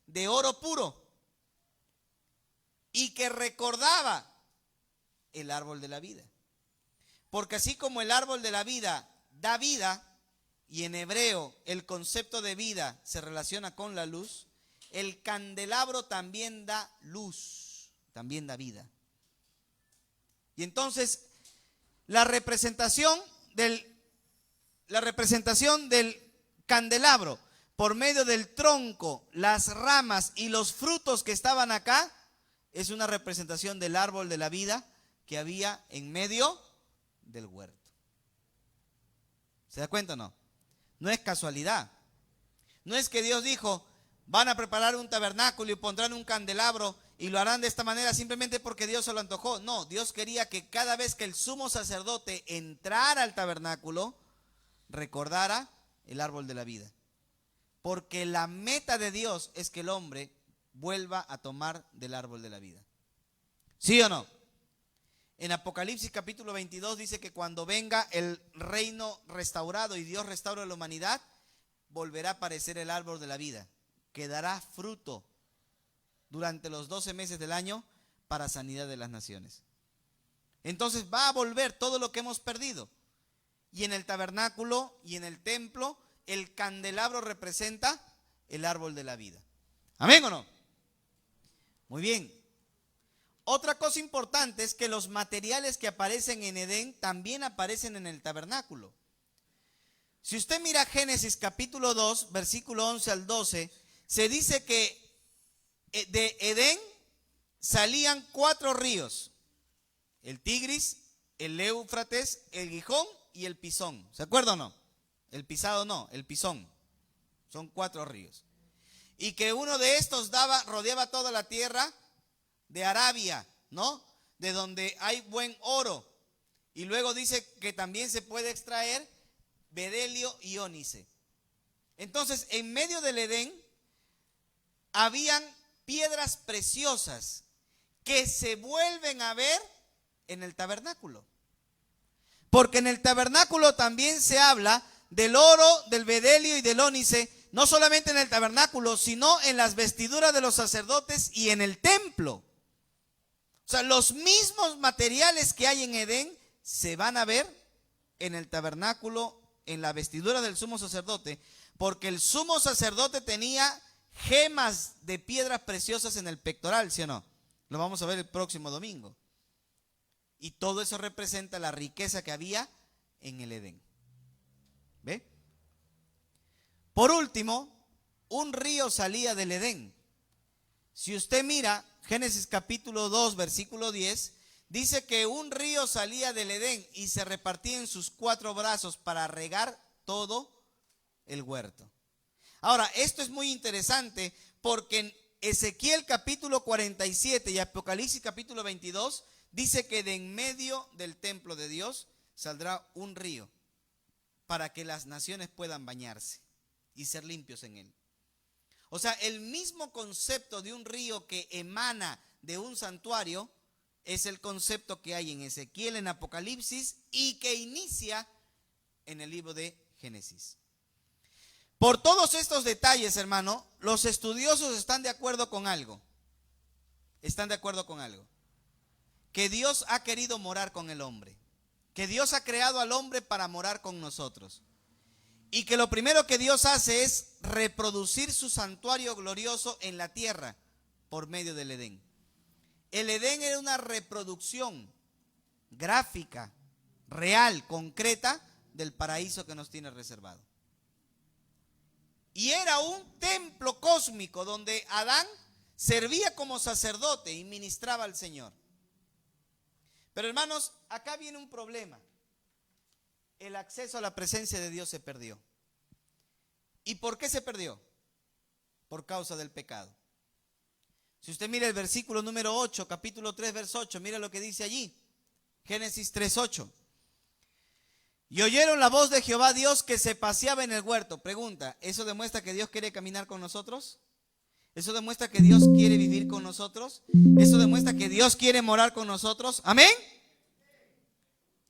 de oro puro, y que recordaba el árbol de la vida. Porque así como el árbol de la vida da vida, y en hebreo el concepto de vida se relaciona con la luz, el candelabro también da luz, también da vida. Y entonces la representación del candelabro por medio del tronco, las ramas y los frutos que estaban acá es una representación del árbol de la vida que había en medio del huerto. ¿Se da cuenta o no? No es casualidad. No es que Dios dijo, van a preparar un tabernáculo y pondrán un candelabro y lo harán de esta manera simplemente porque Dios se lo antojó. No, Dios quería que cada vez que el sumo sacerdote entrara al tabernáculo, recordara el árbol de la vida. Porque la meta de Dios es que el hombre vuelva a tomar del árbol de la vida. ¿Sí o no? En Apocalipsis capítulo 22 dice que cuando venga el reino restaurado y Dios restaure la humanidad, volverá a aparecer el árbol de la vida, que dará fruto durante los 12 meses del año para sanidad de las naciones. Entonces va a volver todo lo que hemos perdido. Y en el tabernáculo y en el templo, el candelabro representa el árbol de la vida. ¿Amén o no? Muy bien. Otra cosa importante es que los materiales que aparecen en Edén también aparecen en el tabernáculo. Si usted mira Génesis capítulo 2, versículo 11 al 12, se dice que de Edén salían 4 ríos: el Tigris, el Éufrates, el Gijón y el Pisón. ¿Se acuerdan o no? El Pisado no, el Pisón. Son 4 ríos. Y que uno de estos rodeaba toda la tierra de Arabia, ¿no? De donde hay buen oro. Y luego dice que también se puede extraer bedelio y ónice. Entonces, en medio del Edén habían piedras preciosas que se vuelven a ver en el tabernáculo. Porque en el tabernáculo también se habla del oro, del bedelio y del ónice, no solamente en el tabernáculo, sino en las vestiduras de los sacerdotes y en el templo. O sea, los mismos materiales que hay en Edén se van a ver en el tabernáculo, en la vestidura del sumo sacerdote, porque el sumo sacerdote tenía gemas de piedras preciosas en el pectoral, ¿sí o no? Lo vamos a ver el próximo domingo. Y todo eso representa la riqueza que había en el Edén. ¿Ve? Por último, un río salía del Edén. Si usted mira Génesis capítulo 2, versículo 10, dice que un río salía del Edén y se repartía en sus 4 brazos para regar todo el huerto. Ahora, esto es muy interesante porque en Ezequiel capítulo 47 y Apocalipsis capítulo 22 dice que de en medio del templo de Dios saldrá un río para que las naciones puedan bañarse y ser limpios en él. O sea, el mismo concepto de un río que emana de un santuario es el concepto que hay en Ezequiel, en Apocalipsis y que inicia en el libro de Génesis. Por todos estos detalles, hermano, los estudiosos están de acuerdo con algo. Están de acuerdo con algo. Que Dios ha querido morar con el hombre. Que Dios ha creado al hombre para morar con nosotros. Y que lo primero que Dios hace es reproducir su santuario glorioso en la tierra por medio del Edén. El Edén era una reproducción gráfica, real, concreta del paraíso que nos tiene reservado. Y era un templo cósmico donde Adán servía como sacerdote y ministraba al Señor. Pero hermanos, acá viene un problema. El acceso a la presencia de Dios se perdió. ¿Y por qué se perdió? Por causa del pecado. Si usted mira el versículo número 8, capítulo 3, verso 8, mira lo que dice allí. Génesis 3, 8. Y oyeron la voz de Jehová Dios que se paseaba en el huerto. Pregunta, ¿eso demuestra que Dios quiere caminar con nosotros? ¿Eso demuestra que Dios quiere vivir con nosotros? ¿Eso demuestra que Dios quiere morar con nosotros? ¿Amén?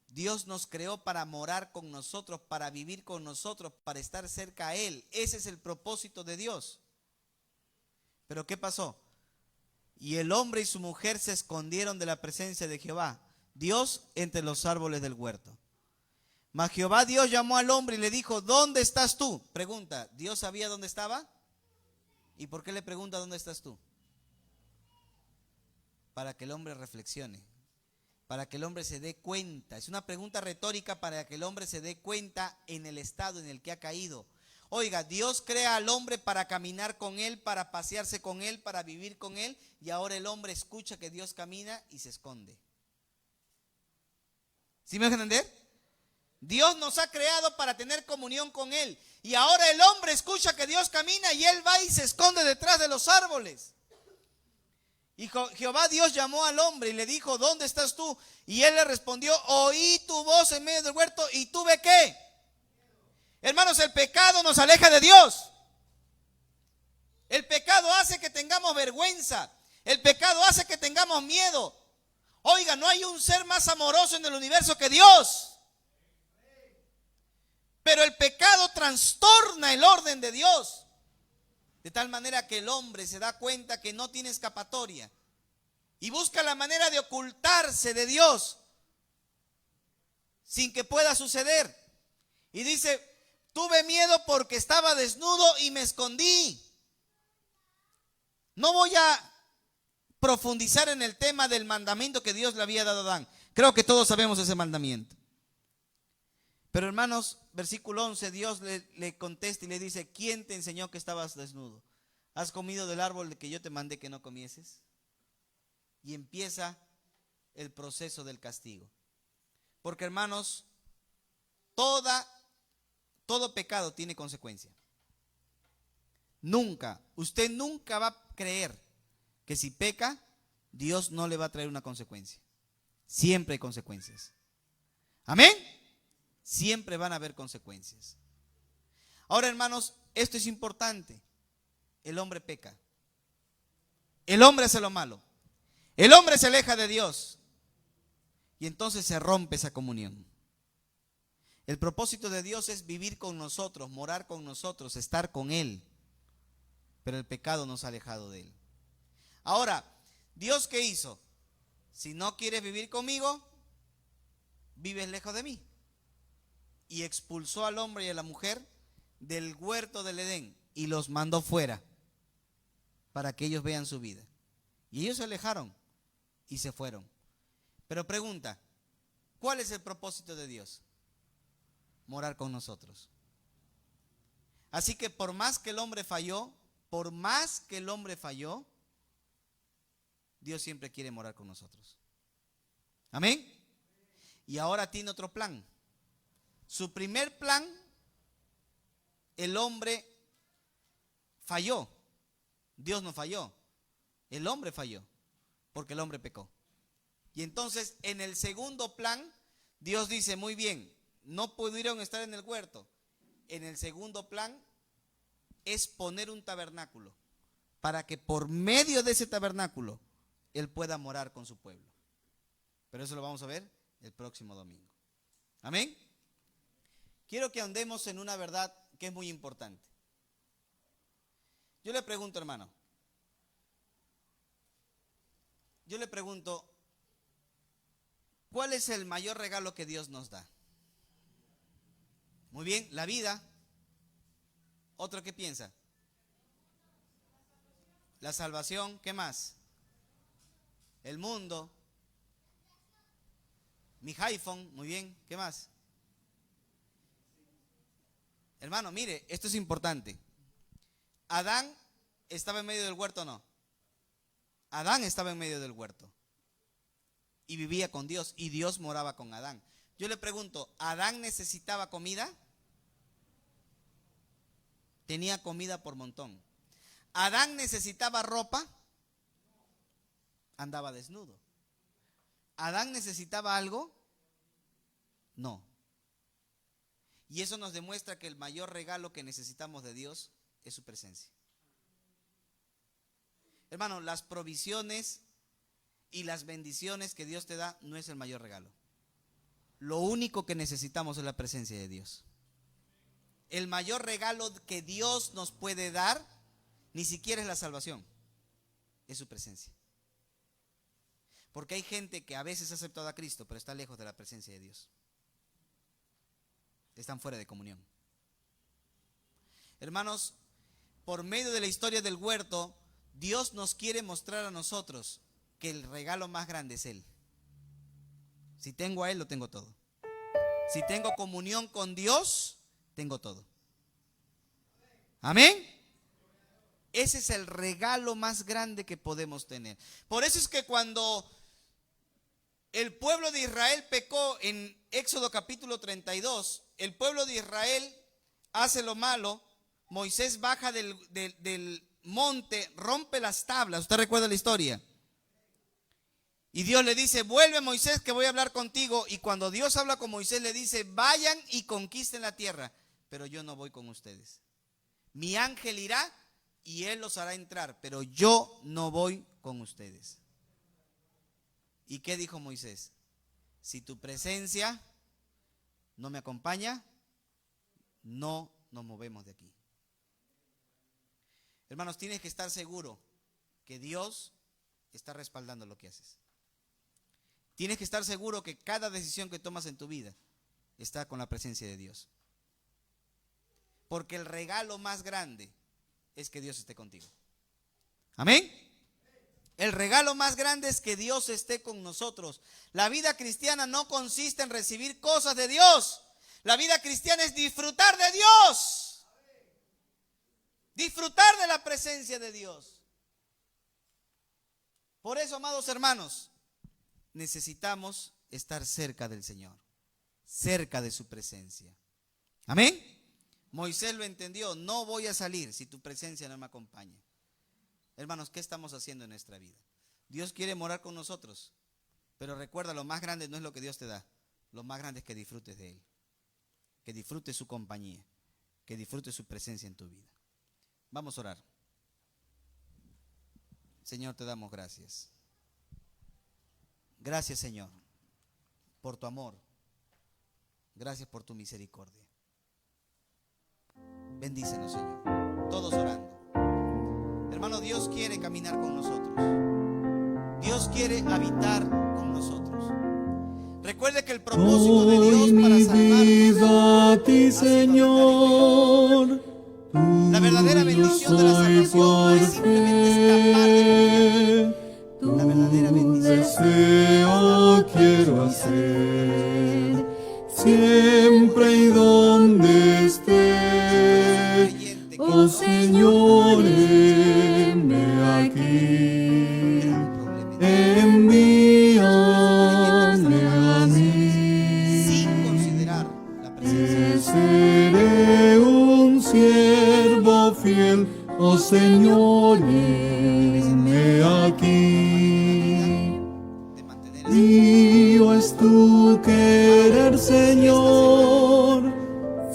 Dios nos creó para morar con nosotros, para vivir con nosotros, para estar cerca a Él. Ese es el propósito de Dios. ¿Pero qué pasó? Y el hombre y su mujer se escondieron de la presencia de Jehová, Dios, entre los árboles del huerto. Mas Jehová Dios llamó al hombre y le dijo, ¿dónde estás tú? Pregunta, ¿Dios sabía dónde estaba? ¿Y por qué le pregunta dónde estás tú? Para que el hombre reflexione, para que el hombre se dé cuenta. Es una pregunta retórica para que el hombre se dé cuenta en el estado en el que ha caído. Oiga, Dios crea al hombre para caminar con él, para pasearse con él, para vivir con él, y ahora el hombre escucha que Dios camina y se esconde. ¿Sí me dejan entender? Dios nos ha creado para tener comunión con Él. Y ahora el hombre escucha que Dios camina y él va y se esconde detrás de los árboles. Y Jehová Dios llamó al hombre y le dijo, ¿dónde estás tú? Y él le respondió, oí tu voz en medio del huerto y tuve ¿qué? Hermanos, el pecado nos aleja de Dios. El pecado hace que tengamos vergüenza. El pecado hace que tengamos miedo. Oiga, no hay un ser más amoroso en el universo que Dios. Pero el pecado trastorna el orden de Dios. De tal manera que el hombre se da cuenta que no tiene escapatoria. Y busca la manera de ocultarse de Dios. Sin que pueda suceder. Y dice, tuve miedo porque estaba desnudo y me escondí. No voy a profundizar en el tema del mandamiento que Dios le había dado a Adán. Creo que todos sabemos ese mandamiento. Pero hermanos, versículo 11, Dios le contesta y le dice, ¿quién te enseñó que estabas desnudo? ¿Has comido del árbol de que yo te mandé que no comieses? Y empieza el proceso del castigo. Porque hermanos, todo pecado tiene consecuencia. Usted nunca va a creer que si peca, Dios no le va a traer una consecuencia. Siempre hay consecuencias. ¿Amén? Siempre van a haber consecuencias. Ahora, hermanos, esto es importante. El hombre peca. El hombre hace lo malo. El hombre se aleja de Dios. Y entonces se rompe esa comunión. El propósito de Dios es vivir con nosotros, morar con nosotros, estar con Él. Pero el pecado nos ha alejado de Él. Ahora, ¿Dios qué hizo? Si no quieres vivir conmigo, vives lejos de mí. Y expulsó al hombre y a la mujer del huerto del Edén y los mandó fuera para que ellos vean su vida. Y ellos se alejaron y se fueron. Pero pregunta, ¿cuál es el propósito de Dios? Morar con nosotros. Así que por más que el hombre falló, Dios siempre quiere morar con nosotros. Amén. Y ahora tiene otro plan. Su primer plan, el hombre falló. Dios no falló. El hombre falló, porque el hombre pecó. Y entonces en el segundo plan, Dios dice, muy bien, no pudieron estar en el huerto. En el segundo plan es poner un tabernáculo, para que por medio de ese tabernáculo Él pueda morar con su pueblo. Pero eso lo vamos a ver el próximo domingo. Amén. Quiero que andemos en una verdad que es muy importante. Yo le pregunto, hermano. Yo le pregunto, ¿cuál es el mayor regalo que Dios nos da? Muy bien, la vida. ¿Otro qué piensa? La salvación, ¿qué más? El mundo. Mi iPhone, muy bien, ¿qué más? Hermano, mire, esto es importante. ¿Adán estaba en medio del huerto o no? Adán estaba en medio del huerto y vivía con Dios, y Dios moraba con Adán. Yo le pregunto, ¿Adán necesitaba comida? Tenía comida por montón. ¿Adán necesitaba ropa? Andaba desnudo. ¿Adán necesitaba algo? No. Y eso nos demuestra que el mayor regalo que necesitamos de Dios es su presencia. Hermano, las provisiones y las bendiciones que Dios te da no es el mayor regalo. Lo único que necesitamos es la presencia de Dios. El mayor regalo que Dios nos puede dar ni siquiera es la salvación, es su presencia. Porque hay gente que a veces ha aceptado a Cristo, pero está lejos de la presencia de Dios. Están fuera de comunión. Hermanos, por medio de la historia del huerto, Dios nos quiere mostrar a nosotros que el regalo más grande es Él. Si tengo a Él, lo tengo todo. Si tengo comunión con Dios, tengo todo. Amén. Ese es el regalo más grande que podemos tener. Por eso es que cuando el pueblo de Israel pecó en Éxodo capítulo 32, el pueblo de Israel hace lo malo, Moisés baja del monte, rompe las tablas. ¿Usted recuerda la historia? Y Dios le dice, vuelve Moisés que voy a hablar contigo. Y cuando Dios habla con Moisés le dice, vayan y conquisten la tierra, pero yo no voy con ustedes. Mi ángel irá y él los hará entrar, pero yo no voy con ustedes. ¿Y qué dijo Moisés? Si tu presencia no me acompaña, no nos movemos de aquí. Hermanos, tienes que estar seguro que Dios está respaldando lo que haces. Tienes que estar seguro que cada decisión que tomas en tu vida está con la presencia de Dios. Porque el regalo más grande es que Dios esté contigo. Amén. El regalo más grande es que Dios esté con nosotros. La vida cristiana no consiste en recibir cosas de Dios. La vida cristiana es disfrutar de Dios. Disfrutar de la presencia de Dios. Por eso, amados hermanos, necesitamos estar cerca del Señor, cerca de su presencia. Amén. Moisés lo entendió, no voy a salir si tu presencia no me acompaña. Hermanos, ¿qué estamos haciendo en nuestra vida? Dios quiere morar con nosotros, pero recuerda, lo más grande no es lo que Dios te da, lo más grande es que disfrutes de Él, que disfrutes su compañía, que disfrutes su presencia en tu vida. Vamos a orar. Señor, te damos gracias. Gracias, Señor, por tu amor. Gracias por tu misericordia. Bendícenos, Señor. Todos orando. Hermano, Dios quiere caminar con nosotros. Dios quiere habitar con nosotros. Recuerde que el propósito de Dios para salvarnos a ti, Señor. La verdadera bendición de la salvación no es simplemente escapar del infierno. La verdadera bendición Deseo quiero hacer siempre y donde esté. Oh Señor, heme aquí. Señor, heme aquí. de mantener ese Mío es tu querer, Señor.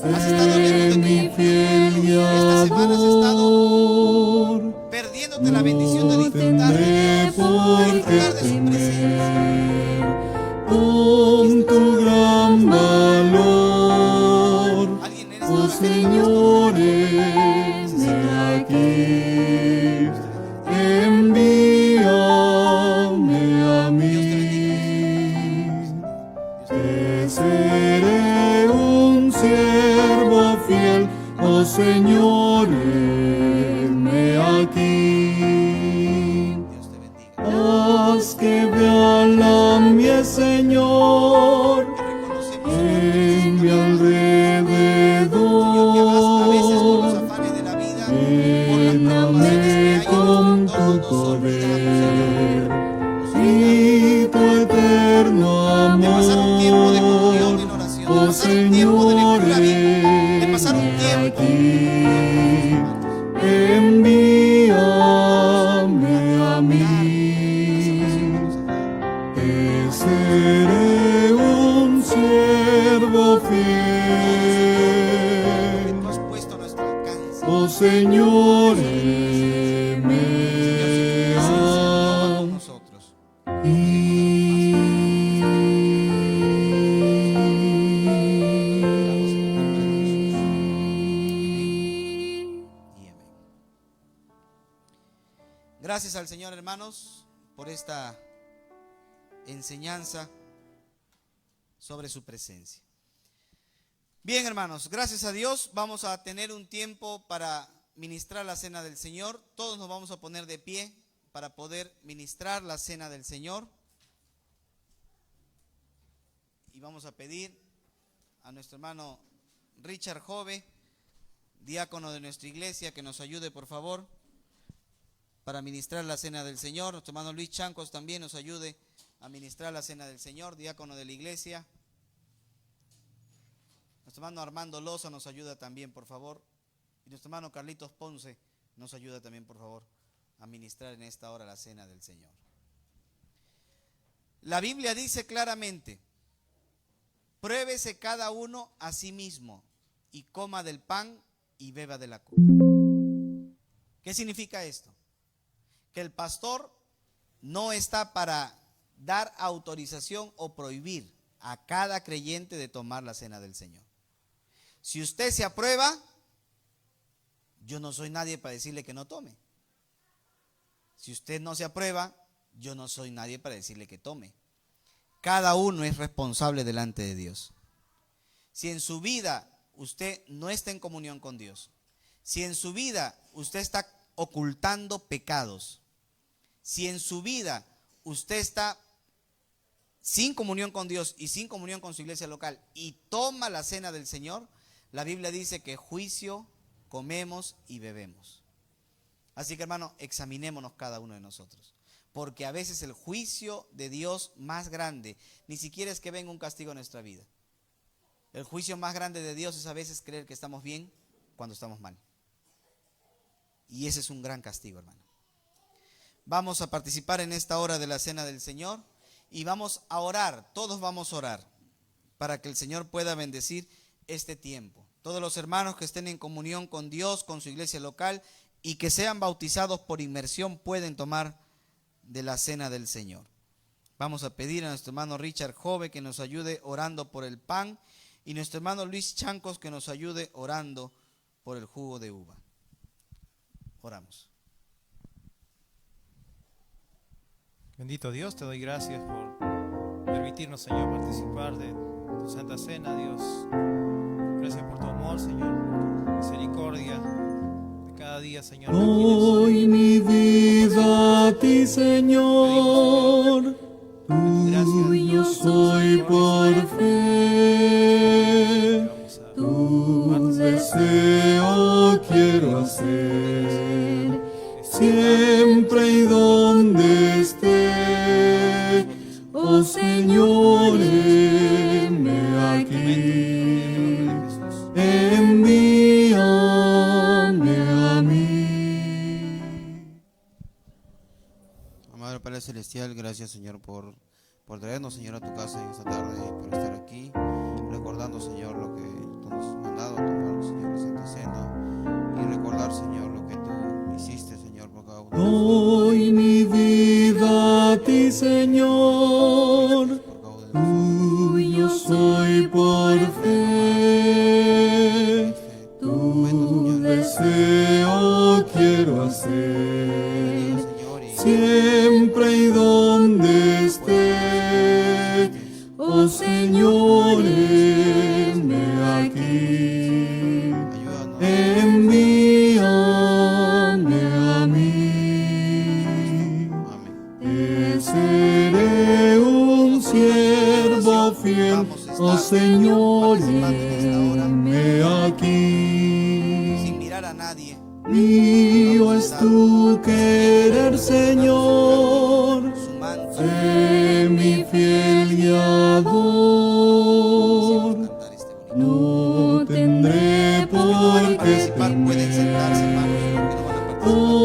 Has estado lejos de Sé mi ti. fiel Esta semana has estado guiador. perdiéndote la bendición de No disfrutar de tendré Dios, de por disfrutar de qué su presencia. temer con tu gran valor. Alguien en esta Oh hora tiene Señor, heme aquí. Envíame a mí. Te seré un siervo fiel, oh Señor, heme aquí. Dios te bendiga. Haz que vean la mies, Señor, Reconocemos en mi Señor, que vas a veces por los alrededor. afanes de la vida, por las preocupaciones Lléname que hay en con nuestro entorno, tu nos olvidamos, poder Señor. y tu eterno De pasar un tiempo de comunión en amor. oración, de Oh pasar un tiempo de Señor, lectura bíblica, de pasar un heme tiempo. aquí. Envíame a mí. Te seré un siervo fiel. Tú has puesto a nuestro alcance. Oh Señor, Señor, si tu presencia toma con nosotros. Y amén. Gracias al Señor, hermanos, por esta enseñanza sobre su presencia. Bien, hermanos, gracias a Dios vamos a tener un tiempo para ministrar la cena del Señor. Todos nos vamos a poner de pie para poder ministrar la cena del Señor. Y vamos a pedir a nuestro hermano Richard Jove, diácono de nuestra iglesia, que nos ayude, por favor, para ministrar la cena del Señor. Nuestro hermano Luis Chancos también nos ayude a ministrar la cena del Señor, diácono de la iglesia. Nuestro hermano Armando Loza nos ayuda también, por favor. Y nuestro hermano Carlitos Ponce nos ayuda también, por favor, a ministrar en esta hora la cena del Señor. La Biblia dice claramente: pruébese cada uno a sí mismo y coma del pan y beba de la copa. ¿Qué significa esto? Que el pastor no está para dar autorización o prohibir a cada creyente de tomar la cena del Señor. Si usted se aprueba, yo no soy nadie para decirle que no tome. Si usted no se aprueba, yo no soy nadie para decirle que tome. Cada uno es responsable delante de Dios. Si en su vida usted no está en comunión con Dios, si en su vida usted está ocultando pecados, si en su vida usted está sin comunión con Dios y sin comunión con su iglesia local y toma la cena del Señor, la Biblia dice que juicio comemos y bebemos. Así que, hermano, examinémonos cada uno de nosotros, porque a veces el juicio de Dios más grande ni siquiera es que venga un castigo a nuestra vida. El juicio más grande de Dios es a veces creer que estamos bien cuando estamos mal. Y ese es un gran castigo, hermano. Vamos a participar en esta hora de la cena del Señor y vamos a orar, todos vamos a orar para que el Señor pueda bendecir este tiempo. Todos los hermanos que estén en comunión con Dios, con su iglesia local y que sean bautizados por inmersión pueden tomar de la cena del Señor. Vamos a pedir a nuestro hermano Richard Jove que nos ayude orando por el pan y nuestro hermano Luis Chancos que nos ayude orando por el jugo de uva. Oramos. Bendito Dios, te doy gracias por permitirnos, Señor, participar de tu Santa Cena, Dios. Gracias por tu amor, Señor, misericordia de cada día, Señor. Doy mi vida a ti, Señor. Tuyo soy por fe. Tu deseo quiero hacer siempre y donde esté. Oh Señor, heme aquí. Envíame a mí. Padre Celestial, gracias, Señor, por traernos, Señor, a tu casa en esta tarde, por estar aquí, recordando, Señor, lo que tú nos has mandado, tomar, Señor, la Santa Cena, y recordar, Señor, lo que tú hiciste, Señor, por cada uno de nosotros. Doy mi vida a ti, Señor, tuyo soy por fe, tu deseo quiero hacer, siempre y donde esté, oh Señor, heme aquí, envíame a mí, te seré un siervo fiel, oh Señor, heme aquí. Sin mirar a nadie, Mío es tu querer, Señor, su manto, sé mi fiel guiador. cantar este bonito. No tendré por qué Pueden sentarse, hermanos, porque no van a participar.